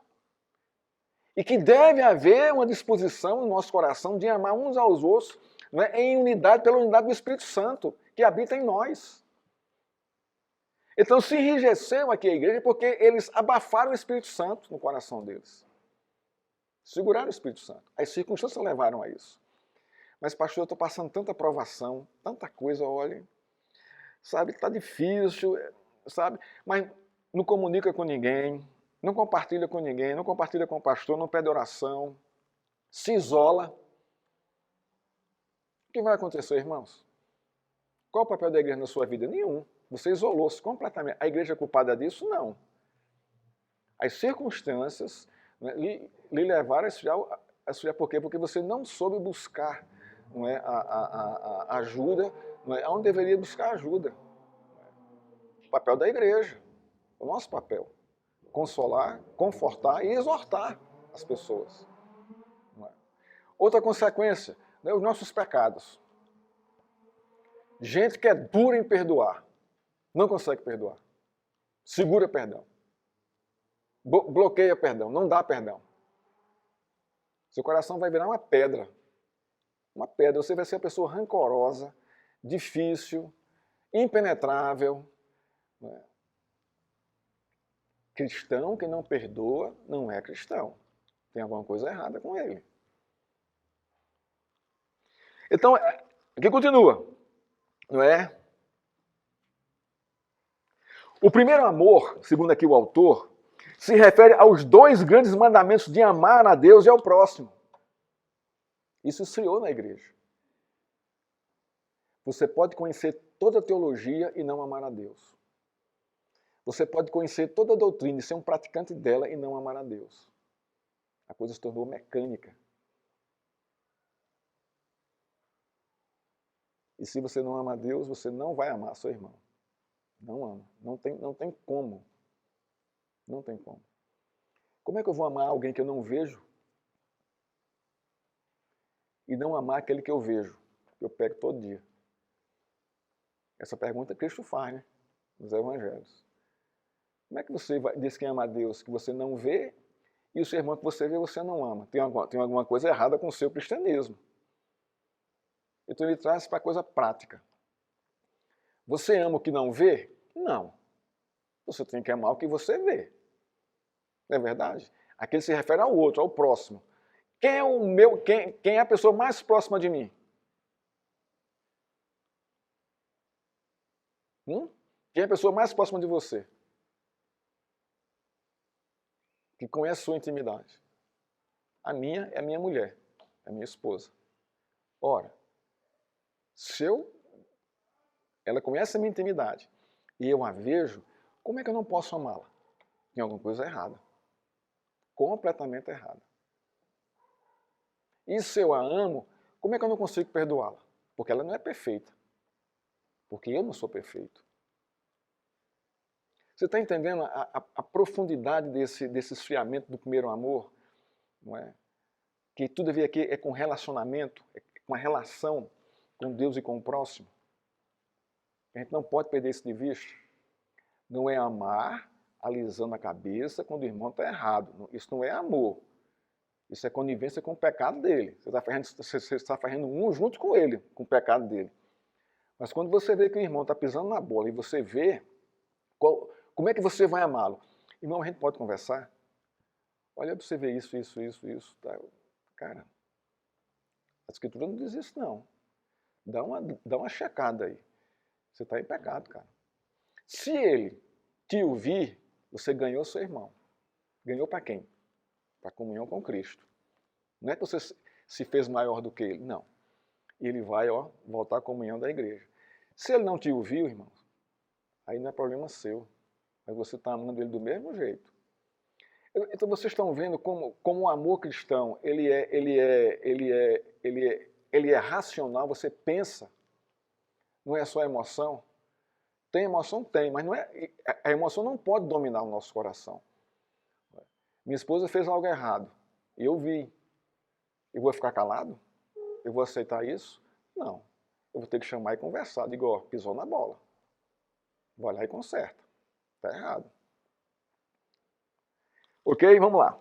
Speaker 1: e que deve haver uma disposição no nosso coração de amar uns aos outros, não é, em unidade, pela unidade do Espírito Santo, que habita em nós. Então se enrijeceu aqui a igreja porque eles abafaram o Espírito Santo no coração deles. Seguraram o Espírito Santo. As circunstâncias levaram a isso. Mas, pastor, eu estou passando tanta provação, tanta coisa, olha, sabe, está difícil, sabe, mas não comunica com ninguém, não compartilha com ninguém, não compartilha com o pastor, não pede oração, se isola. O que vai acontecer, irmãos? Qual o papel da igreja na sua vida? Nenhum. Você isolou-se completamente. A igreja é culpada disso? Não. As circunstâncias, né, lhe levaram a esfriar. Por quê? Porque você não soube buscar, não é, a ajuda, não é, onde deveria buscar ajuda. O papel da igreja, o nosso papel. Consolar, confortar e exortar as pessoas. Não é? Outra consequência, né, os nossos pecados. Gente que é dura em perdoar, não consegue perdoar. Segura perdão. Bloqueia perdão, não dá perdão. Seu coração vai virar uma pedra. Uma pedra, você vai ser uma pessoa rancorosa, difícil, impenetrável. Né? Cristão que não perdoa não é cristão. Tem alguma coisa errada com ele. Então, aqui continua. Não é? O primeiro amor, segundo aqui o autor, se refere aos dois grandes mandamentos de amar a Deus e ao próximo. Isso esfriou na igreja. Você pode conhecer toda a teologia e não amar a Deus. Você pode conhecer toda a doutrina e ser um praticante dela e não amar a Deus. A coisa se tornou mecânica. E se você não ama a Deus, você não vai amar seu irmão. Não ama. Não tem como. Não tem como. Como é que eu vou amar alguém que eu não vejo e não amar aquele que eu vejo, que eu pego todo dia? Essa pergunta Cristo faz, né? Nos evangelhos. Como é que você diz que ama a Deus que você não vê e o seu irmão que você vê você não ama? Tem alguma coisa errada com o seu cristianismo. Então ele traz para a coisa prática. Você ama o que não vê? Não. Você tem que amar o que você vê. Não é verdade? Aqui ele se refere ao outro, ao próximo. Quem é a pessoa mais próxima de mim? Quem é a pessoa mais próxima de você? Que conhece a sua intimidade? A minha é a minha mulher, é a minha esposa. Ora, ela conhece a minha intimidade e eu a vejo, como é que eu não posso amá-la? Tem alguma coisa errada. Completamente errada. E se eu a amo, como é que eu não consigo perdoá-la? Porque ela não é perfeita. Porque eu não sou perfeito. Você está entendendo a profundidade desse esfriamento do primeiro amor? Não é? Que tudo a ver aqui é com relacionamento, é com a relação com Deus e com o próximo. A gente não pode perder isso de vista. Não é amar alisando a cabeça quando o irmão está errado. Isso não é amor. Isso é conivência com o pecado dele. Você está fazendo um junto com ele, com o pecado dele. Mas quando você vê que o irmão está pisando na bola e você vê, como é que você vai amá-lo? Irmão, a gente pode conversar? Olha para você ver isso. Tá? Cara, a Escritura não diz isso não. Dá uma checada aí. Você está em pecado, cara. Se ele te ouvir, você ganhou seu irmão. Ganhou para quem? Para a comunhão com Cristo. Não é que você se fez maior do que ele, não. Ele vai voltar à comunhão da igreja. Se ele não te ouviu, irmão, aí não é problema seu. Mas você está amando ele do mesmo jeito. Então vocês estão vendo como o amor cristão ele é racional, você pensa. Não é só emoção. Tem emoção? Tem, mas não é, a emoção não pode dominar o nosso coração. Minha esposa fez algo errado e eu vi. Eu vou ficar calado? Eu vou aceitar isso? Não. Eu vou ter que chamar e conversar. Digo, ó, pisou na bola. Vai lá e conserta. Está errado. Ok? Vamos lá.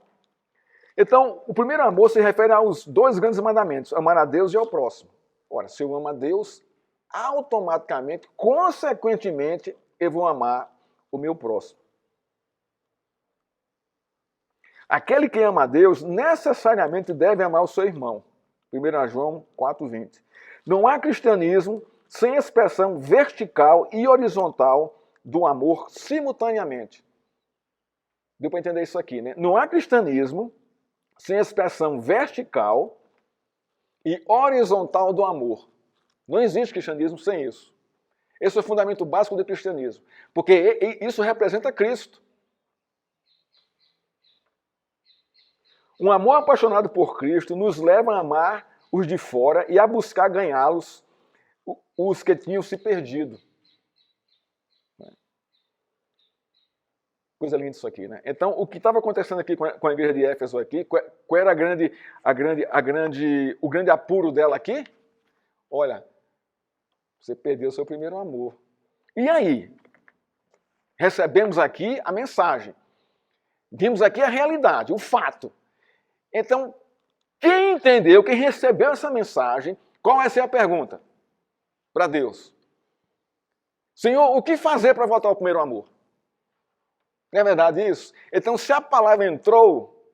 Speaker 1: Então, o primeiro amor se refere aos dois grandes mandamentos, amar a Deus e ao próximo. Ora, se eu amo a Deus, automaticamente, consequentemente, eu vou amar o meu próximo. Aquele que ama a Deus necessariamente deve amar o seu irmão. 1 João 4,20. Não há cristianismo sem expressão vertical e horizontal do amor simultaneamente. Deu para entender isso aqui, né? Não há cristianismo sem expressão vertical e horizontal do amor. Não existe cristianismo sem isso. Esse é o fundamento básico do cristianismo. Porque isso representa Cristo. Um amor apaixonado por Cristo nos leva a amar os de fora e a buscar ganhá-los, os que tinham se perdido. Coisa linda isso aqui, né? Então, o que estava acontecendo aqui com a igreja de Éfeso aqui, qual era o grande apuro dela aqui? Olha, você perdeu o seu primeiro amor. E aí? Recebemos aqui a mensagem. Vimos aqui a realidade, o fato. Então, quem entendeu, quem recebeu essa mensagem, qual vai ser a pergunta para Deus? Senhor, o que fazer para voltar ao primeiro amor? Não é verdade isso? Então, se a palavra entrou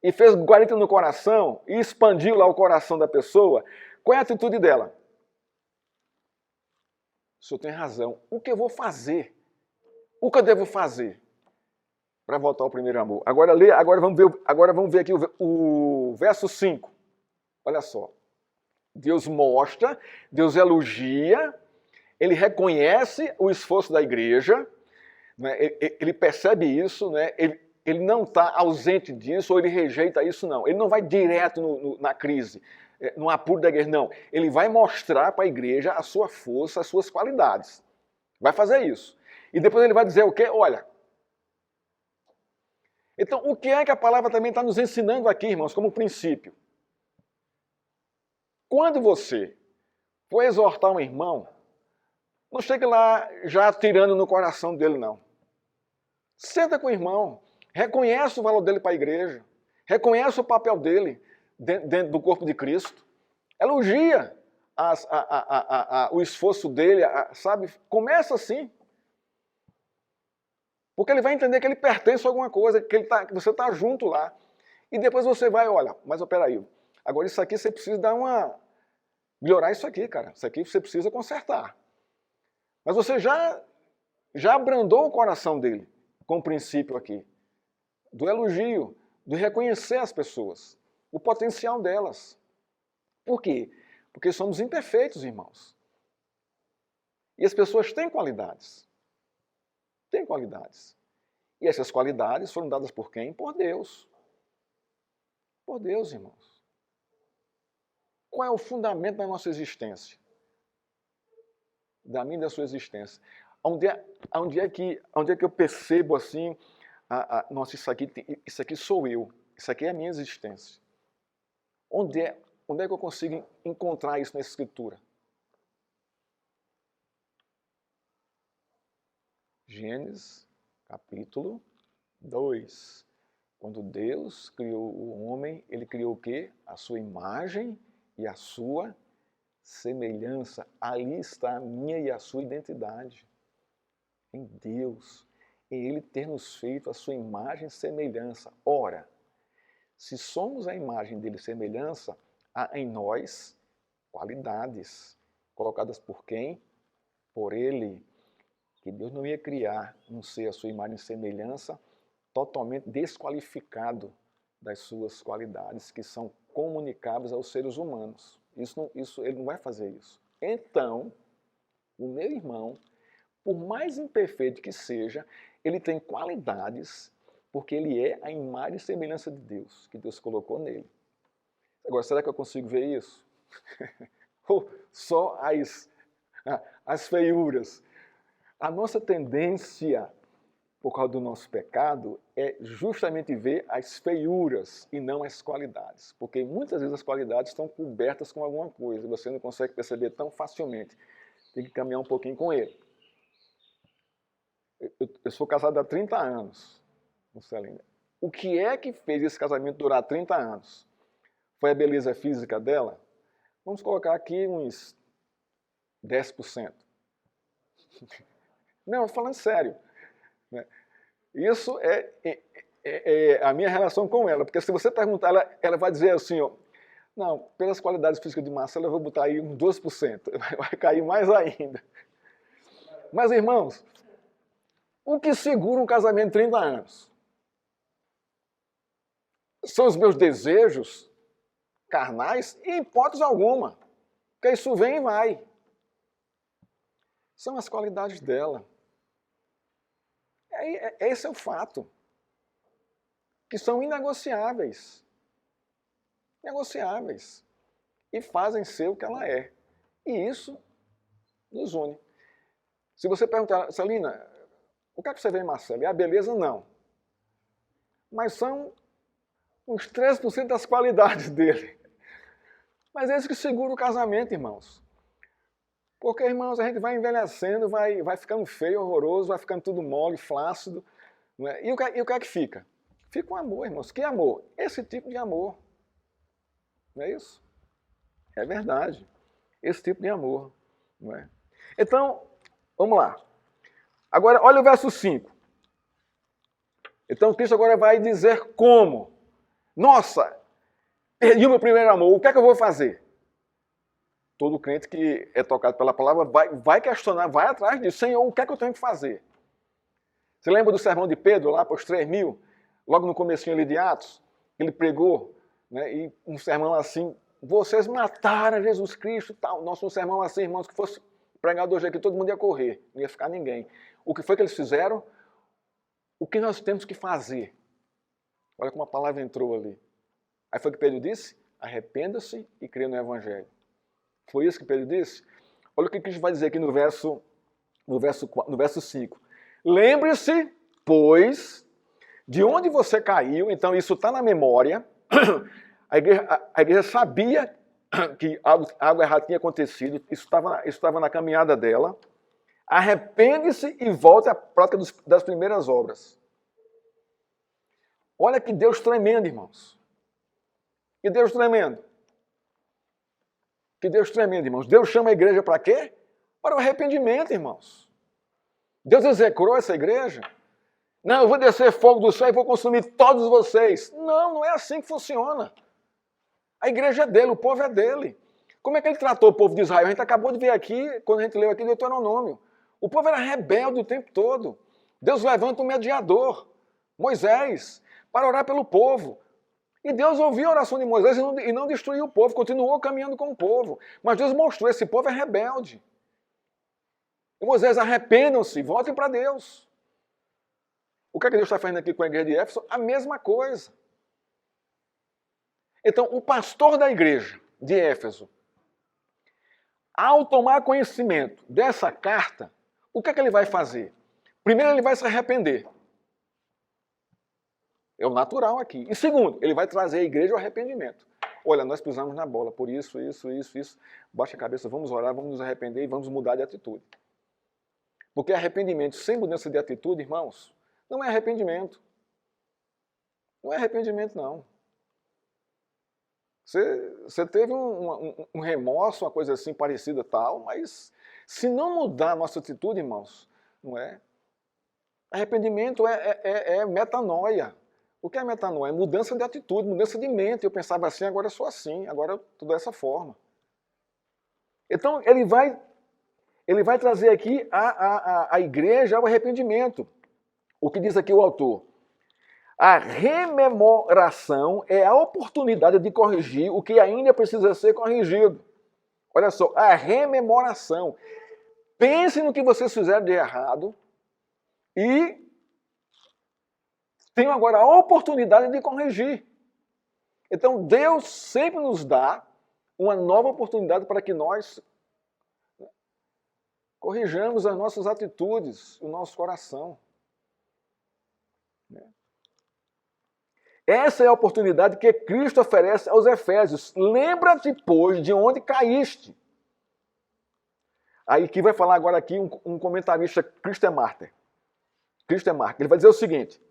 Speaker 1: e fez guarita no coração e expandiu lá o coração da pessoa, qual é a atitude dela? O senhor tem razão. O que eu vou fazer? O que eu devo fazer para voltar ao primeiro amor? Agora vamos ver aqui o verso 5. Olha só. Deus mostra, Deus elogia ele reconhece o esforço da igreja, né? Ele percebe isso, né? Ele não está ausente disso ou ele rejeita isso, não. Ele não vai direto na crise, no apuro da igreja, não. Ele vai mostrar para a igreja a sua força, as suas qualidades. Vai fazer isso. E depois ele vai dizer o quê? Olha. Então, o que é que a palavra também está nos ensinando aqui, irmãos, como princípio? Quando você for exortar um irmão, não chegue lá já atirando no coração dele, não. Senta com o irmão, reconhece o valor dele para a igreja, reconhece o papel dele dentro do corpo de Cristo, elogia o esforço dele, sabe? Começa assim. Porque ele vai entender que ele pertence a alguma coisa, que você está junto lá. E depois você vai, olha, mas peraí, agora isso aqui você precisa melhorar isso aqui, cara. Isso aqui você precisa consertar. Mas você já abrandou o coração dele com o princípio aqui do elogio, de reconhecer as pessoas, o potencial delas. Por quê? Porque somos imperfeitos, irmãos. E as pessoas têm qualidades. Têm qualidades. E essas qualidades foram dadas por quem? Por Deus. Por Deus, irmãos. Qual é o fundamento da nossa existência? Da minha e da sua existência. Onde é que eu percebo assim, nossa, isso aqui sou eu, isso aqui é a minha existência. Onde é que eu consigo encontrar isso na Escritura? Gênesis, capítulo 2. Quando Deus criou o homem, ele criou o quê? A sua imagem e a sua semelhança. Ali está a minha e a sua identidade. Em Deus, em Ele ter nos feito a sua imagem e semelhança. Ora, se somos a imagem dele e semelhança, há em nós qualidades colocadas por quem? Por Ele. Que Deus não ia criar um ser a sua imagem e semelhança totalmente desqualificado das suas qualidades que são comunicáveis aos seres humanos. Ele não vai fazer isso. Então, o meu irmão, por mais imperfeito que seja, ele tem qualidades porque ele é a imagem e semelhança de Deus, que Deus colocou nele. Agora, será que eu consigo ver isso? Ou só as feiuras? A nossa tendência, por causa do nosso pecado, é justamente ver as feiuras e não as qualidades. Porque muitas vezes as qualidades estão cobertas com alguma coisa, você não consegue perceber tão facilmente. Tem que caminhar um pouquinho com ele. Eu sou casado há 30 anos, Celina. O que é que fez esse casamento durar 30 anos? Foi a beleza física dela? Vamos colocar aqui uns 10%. Não, falando sério. Isso é a minha relação com ela. Porque se você perguntar, ela vai dizer assim, ó, não, pelas qualidades físicas de Marcelo, eu vou botar aí uns 12%. Vai cair mais ainda. Mas, irmãos, o que segura um casamento de 30 anos? São os meus desejos carnais? Em hipótese alguma. Porque isso vem e vai. São as qualidades dela. Esse é o fato. Que são inegociáveis. Negociáveis. E fazem ser o que ela é. E isso nos une. Se você perguntar, Celina, o que é que você vê em Marcelo? É a beleza? Não. Mas são uns 3% das qualidades dele. Mas é isso que segura o casamento, irmãos. Porque, irmãos, a gente vai envelhecendo, vai ficando feio, horroroso, vai ficando tudo mole, flácido. Não é? E o que é que fica? Fica o amor, irmãos. Que amor? Esse tipo de amor. Não é isso? É verdade. Esse tipo de amor. Não é? Então, vamos lá. Agora, olha o verso 5. Então, Cristo agora vai dizer como. Nossa, perdi o meu primeiro amor, o que é que eu vou fazer? Todo crente que é tocado pela palavra vai questionar, vai atrás disso. Senhor, o que é que eu tenho que fazer? Você lembra do sermão de Pedro, lá para os 3.000? Logo no comecinho ali de Atos, ele pregou, né, e um sermão assim, vocês mataram Jesus Cristo, tal. Nosso sermão assim, irmãos, que fosse pregador já que todo mundo ia correr, não ia ficar ninguém. O que foi que eles fizeram? O que nós temos que fazer? Olha como a palavra entrou ali. Aí foi o que Pedro disse? Arrependa-se e crê no Evangelho. Foi isso que Pedro disse? Olha o que Cristo vai dizer aqui no verso 5. Lembre-se, pois, de onde você caiu. Então isso está na memória. A igreja sabia que algo errado tinha acontecido. Isso estava na caminhada dela. Arrepende-se e volte à prática das primeiras obras. Olha que Deus tremendo, irmãos. Que Deus tremendo. Que Deus tremendo, irmãos. Deus chama a igreja para quê? Para o arrependimento, irmãos. Deus execrou essa igreja? Não, eu vou descer fogo do céu e vou consumir todos vocês. Não, não é assim que funciona. A igreja é dele, o povo é dele. Como é que ele tratou o povo de Israel? A gente acabou de ver aqui, quando a gente leu aqui Deuteronômio. O povo era rebelde o tempo todo. Deus levanta um mediador, Moisés, para orar pelo povo. E Deus ouviu a oração de Moisés e não destruiu o povo, continuou caminhando com o povo. Mas Deus mostrou, esse povo é rebelde. E Moisés, arrependam-se, voltem para Deus. O que é que Deus está fazendo aqui com a igreja de Éfeso? A mesma coisa. Então, o pastor da igreja de Éfeso, ao tomar conhecimento dessa carta, o que é que ele vai fazer? Primeiro, ele vai se arrepender. É o natural aqui. E segundo, ele vai trazer a igreja ao arrependimento. Olha, nós pisamos na bola por isso. Baixa a cabeça, vamos orar, vamos nos arrepender e vamos mudar de atitude. Porque arrependimento sem mudança de atitude, irmãos, não é arrependimento. Não é arrependimento, não. Você teve um remorso, uma coisa assim parecida tal, mas se não mudar a nossa atitude, irmãos, não é? Arrependimento é metanoia. O que é metanoia? É mudança de atitude, mudança de mente. Eu pensava assim, agora eu sou assim, agora eu estou dessa forma. Então, ele vai trazer aqui a igreja ao arrependimento. O que diz aqui o autor? A rememoração é a oportunidade de corrigir o que ainda precisa ser corrigido. Olha só, a rememoração. Pense no que vocês fizeram de errado e tenho agora a oportunidade de corrigir. Então, Deus sempre nos dá uma nova oportunidade para que nós corrijamos as nossas atitudes, o nosso coração. Essa é a oportunidade que Cristo oferece aos Efésios. Lembra-te, pois, de onde caíste. Aí que vai falar agora aqui um comentarista, Christian Marter. Ele vai dizer o seguinte: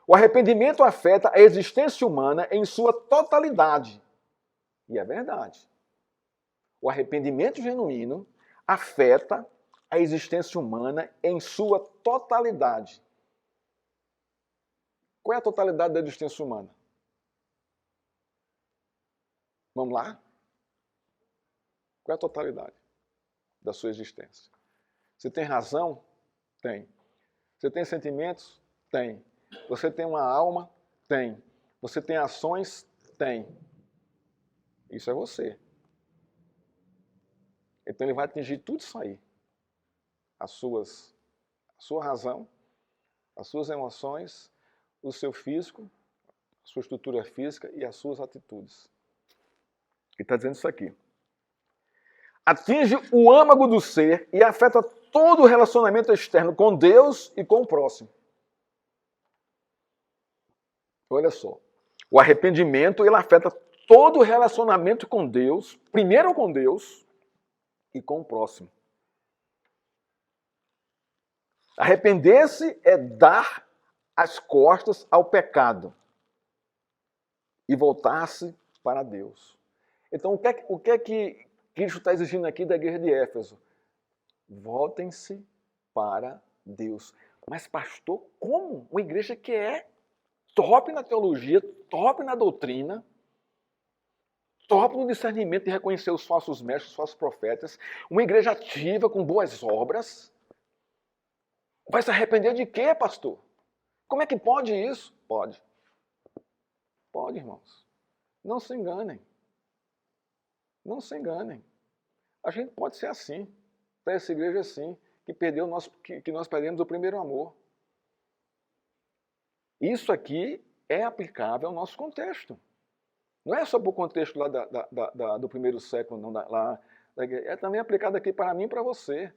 Speaker 1: o arrependimento afeta a existência humana em sua totalidade. E é verdade. O arrependimento genuíno afeta a existência humana em sua totalidade. Qual é a totalidade da existência humana? Vamos lá? Qual é a totalidade da sua existência? Você tem razão? Tem. Você tem sentimentos? Tem. Você tem uma alma? Tem. Você tem ações? Tem. Isso é você. Então ele vai atingir tudo isso aí. A sua razão, as suas emoções, o seu físico, a sua estrutura física e as suas atitudes. Ele está dizendo isso aqui. Atinge o âmago do ser e afeta todo o relacionamento externo com Deus e com o próximo. Olha só. O arrependimento ele afeta todo o relacionamento com Deus, primeiro com Deus e com o próximo. Arrepender-se é dar as costas ao pecado e voltar-se para Deus. Então, o que é que Cristo está exigindo aqui da igreja de Éfeso? Voltem-se para Deus. Mas, pastor, como? Uma igreja que é top na teologia, top na doutrina, top no discernimento de reconhecer os falsos mestres, os falsos profetas, uma igreja ativa, com boas obras, vai se arrepender de quê, pastor? Como é que pode isso? Pode. Pode, irmãos. Não se enganem. Não se enganem. A gente pode ser assim. para essa igreja assim, que nós perdemos o primeiro amor. Isso aqui é aplicável ao nosso contexto. Não é só para o contexto lá do primeiro século, não, é também aplicado aqui para mim e para você.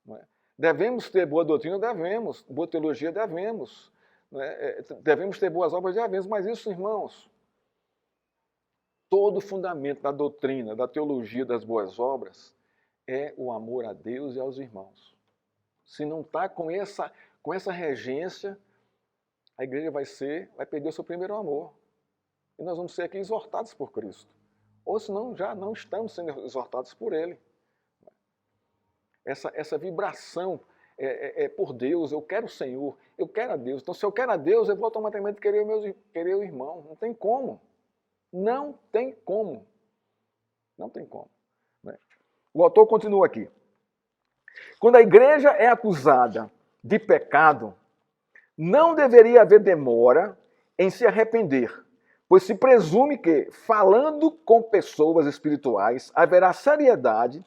Speaker 1: Não é? Devemos ter boa doutrina? Devemos. Boa teologia? Devemos. Não é? Devemos ter boas obras? Devemos. Mas isso, irmãos, todo o fundamento da doutrina, da teologia, das boas obras é o amor a Deus e aos irmãos. Se não está com essa regência, a igreja vai perder o seu primeiro amor. E nós vamos ser aqui exortados por Cristo. Ou senão já não estamos sendo exortados por Ele. Essa vibração é por Deus, eu quero o Senhor, eu quero a Deus. Então, se eu quero a Deus, eu vou automaticamente querer o irmão. Não tem como. Não tem como. Não tem como. Né? O autor continua aqui. Quando a igreja é acusada de pecado, não deveria haver demora em se arrepender, pois se presume que, falando com pessoas espirituais, haverá seriedade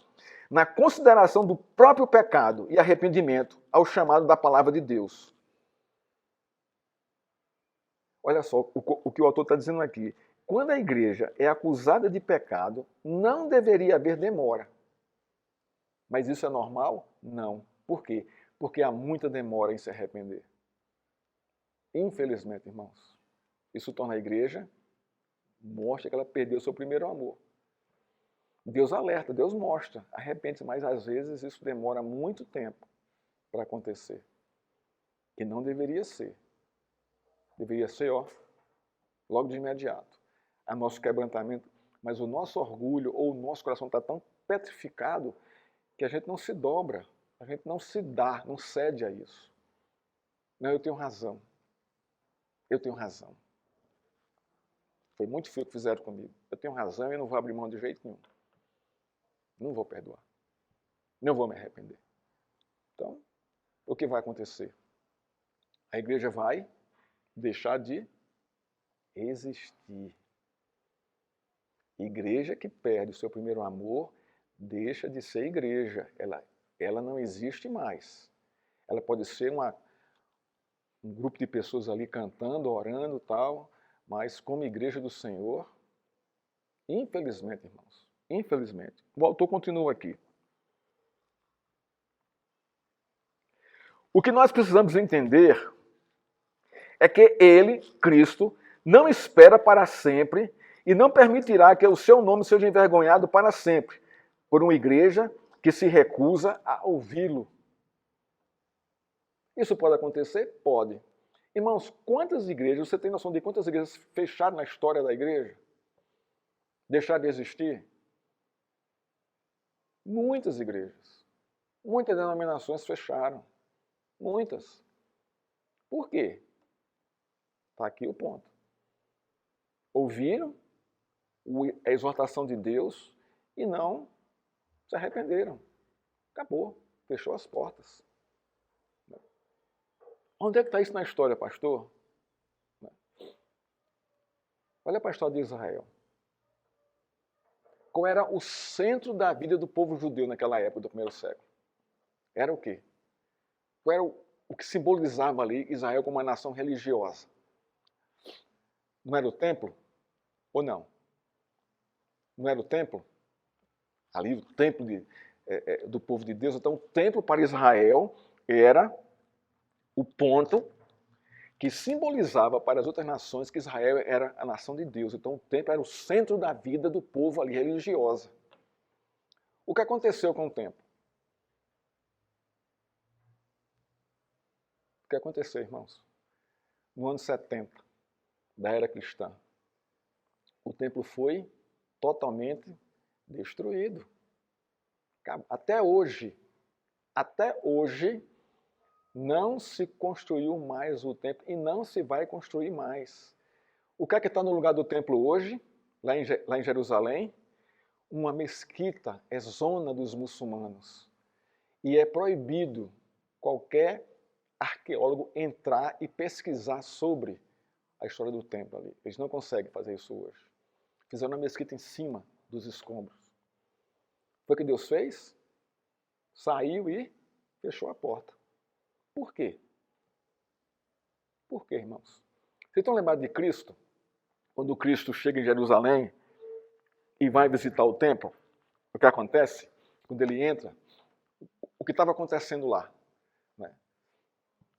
Speaker 1: na consideração do próprio pecado e arrependimento ao chamado da palavra de Deus. Olha só o que o autor está dizendo aqui. Quando a igreja é acusada de pecado, não deveria haver demora. Mas isso é normal? Não. Por quê? Porque há muita demora em se arrepender. Infelizmente, irmãos, isso torna a igreja, mostra que ela perdeu o seu primeiro amor. Deus alerta, Deus mostra, arrepende-se, mas às vezes isso demora muito tempo para acontecer. E não deveria ser. Deveria ser, logo de imediato. A nosso quebrantamento, mas o nosso orgulho ou o nosso coração está tão petrificado que a gente não se dobra, a gente não se dá, não cede a isso. Não, eu tenho razão. Eu tenho razão. Foi muito feio o que fizeram comigo. Eu tenho razão e eu não vou abrir mão de jeito nenhum. Não vou perdoar. Não vou me arrepender. Então, o que vai acontecer? A igreja vai deixar de existir. Igreja que perde o seu primeiro amor deixa de ser igreja. Ela não existe mais. Ela pode ser um grupo de pessoas ali cantando, orando e tal, mas como igreja do Senhor, infelizmente, irmãos, infelizmente. O autor continua aqui. O que nós precisamos entender é que ele, Cristo, não espera para sempre e não permitirá que o seu nome seja envergonhado para sempre por uma igreja que se recusa a ouvi-lo. Isso pode acontecer? Pode. Irmãos, quantas igrejas, você tem noção de quantas igrejas fecharam na história da igreja? Deixaram de existir? Muitas igrejas. Muitas denominações fecharam. Muitas. Por quê? Está aqui o ponto. Ouviram a exortação de Deus e não se arrependeram. Acabou. Fechou as portas. Onde é que está isso na história, pastor? Olha para a história de Israel. Qual era o centro da vida do povo judeu naquela época do primeiro século? Era o quê? Qual era o que simbolizava ali Israel como uma nação religiosa? Não era o templo? Ou não? Não era o templo? Ali, o templo do povo de Deus. Então, o templo para Israel era o ponto que simbolizava para as outras nações que Israel era a nação de Deus. Então, o templo era o centro da vida do povo ali religiosa. O que aconteceu com o templo? O que aconteceu, irmãos? No ano 70 da era cristã, o templo foi totalmente destruído. Até hoje, não se construiu mais o templo e não se vai construir mais. O que é que está no lugar do templo hoje, lá em Jerusalém? Uma mesquita, é zona dos muçulmanos. E é proibido qualquer arqueólogo entrar e pesquisar sobre a história do templo ali. Eles não conseguem fazer isso hoje. Fizeram uma mesquita em cima dos escombros. Foi o que Deus fez? saiu e fechou a porta. Por quê? Por quê, irmãos? Vocês estão lembrados de Cristo? Quando Cristo chega em Jerusalém e vai visitar o templo, o que acontece? Quando ele entra, o que estava acontecendo lá? Né?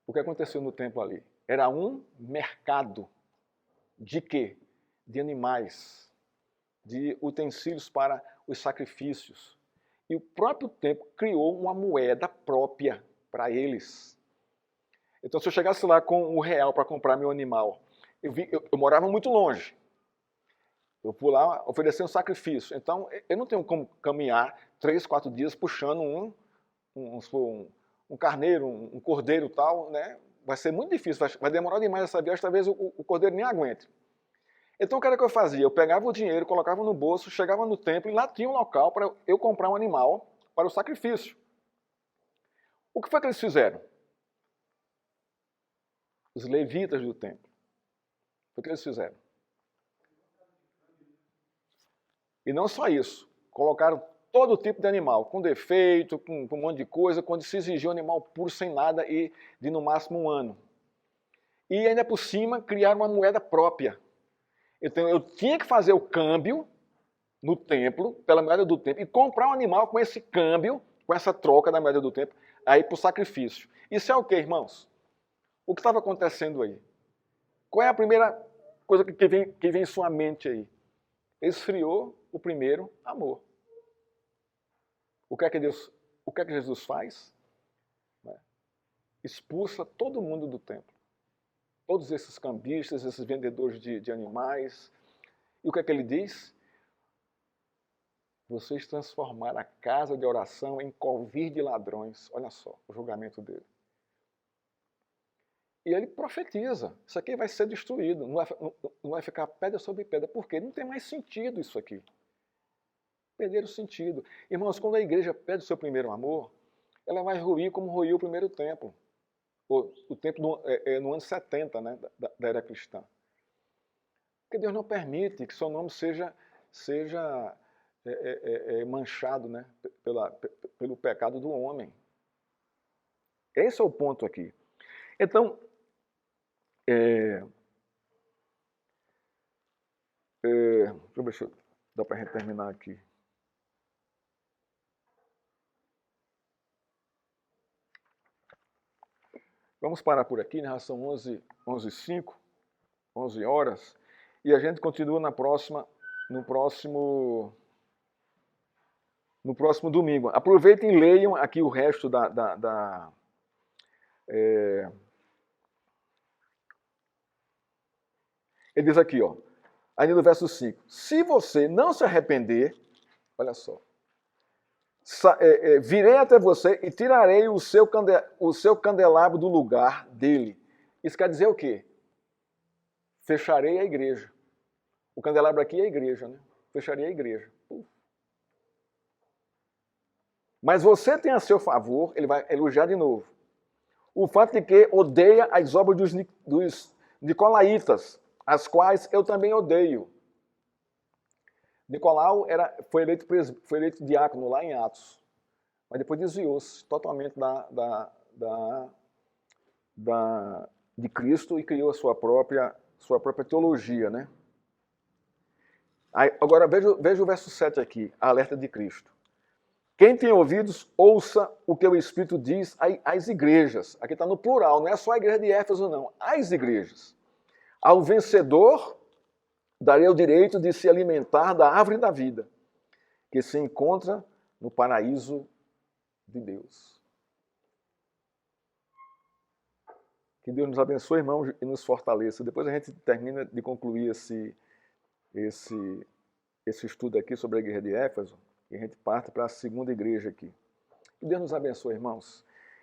Speaker 1: O que aconteceu no templo ali? Era um mercado de quê? De animais, de utensílios para os sacrifícios. E o próprio templo criou uma moeda própria para eles. Então, se eu chegasse lá com R$1 para comprar meu animal, eu morava muito longe. Eu fui lá oferecer um sacrifício. Então, eu não tenho como caminhar 3, 4 dias puxando um carneiro, um cordeiro e tal, né? Vai ser muito difícil, vai demorar demais essa viagem, talvez o cordeiro nem aguente. Então, o que era que eu fazia? Eu pegava o dinheiro, colocava no bolso, chegava no templo e lá tinha um local para eu comprar um animal para o sacrifício. O que foi que eles fizeram? Os levitas do templo. O que eles fizeram? E não só isso, colocaram todo tipo de animal, com defeito, com um monte de coisa, quando se exigia um animal puro, sem nada, e de no máximo 1 ano. E ainda por cima, criaram uma moeda própria. Então eu tinha que fazer o câmbio no templo, pela moeda do templo, e comprar um animal com esse câmbio, com essa troca da moeda do templo, aí para o sacrifício. Isso é o que, irmãos? O que estava acontecendo aí? Qual é a primeira coisa que vem em sua mente aí? Esfriou o primeiro amor. O que é que Jesus faz? Expulsa todo mundo do templo. Todos esses cambistas, esses vendedores de animais. E o que é que ele diz? Vocês transformaram a casa de oração em covil de ladrões. Olha só o julgamento dele. E ele profetiza, isso aqui vai ser destruído, não vai ficar pedra sobre pedra. Por quê? Não tem mais sentido isso aqui. Perderam o sentido. Irmãos, quando a igreja perde o seu primeiro amor, ela vai ruir como ruiu o primeiro templo. O templo no ano 70, né, da era cristã. Porque Deus não permite que seu nome seja manchado, né, pelo pecado do homem. Esse é o ponto aqui. Então, deixa eu ver se dá para a gente terminar aqui. Vamos parar por aqui, né? Já são 11h05, 11 horas, e a gente continua no próximo domingo. Aproveitem e leiam aqui o resto Ele diz aqui, ó, aí no verso 5, se você não se arrepender, olha só, virei até você e tirarei o seu candelabro do lugar dele. Isso quer dizer o quê? Fecharei a igreja. O candelabro aqui é a igreja, né? Fecharei a igreja. Mas você tem a seu favor, ele vai elogiar de novo, o fato de que odeia as obras dos nicolaítas, as quais eu também odeio. Nicolau foi eleito diácono lá em Atos, mas depois desviou-se totalmente de Cristo e criou a sua própria teologia, né? Agora veja o verso 7 aqui, a alerta de Cristo. Quem tem ouvidos, ouça o que o Espírito diz às igrejas. Aqui está no plural, não é só a igreja de Éfeso, não. Às igrejas. Ao vencedor, darei o direito de se alimentar da árvore da vida, que se encontra no paraíso de Deus. Que Deus nos abençoe, irmãos, e nos fortaleça. Depois a gente termina de concluir esse estudo aqui sobre a igreja de Éfeso, e a gente parte para a segunda igreja aqui. Que Deus nos abençoe, irmãos.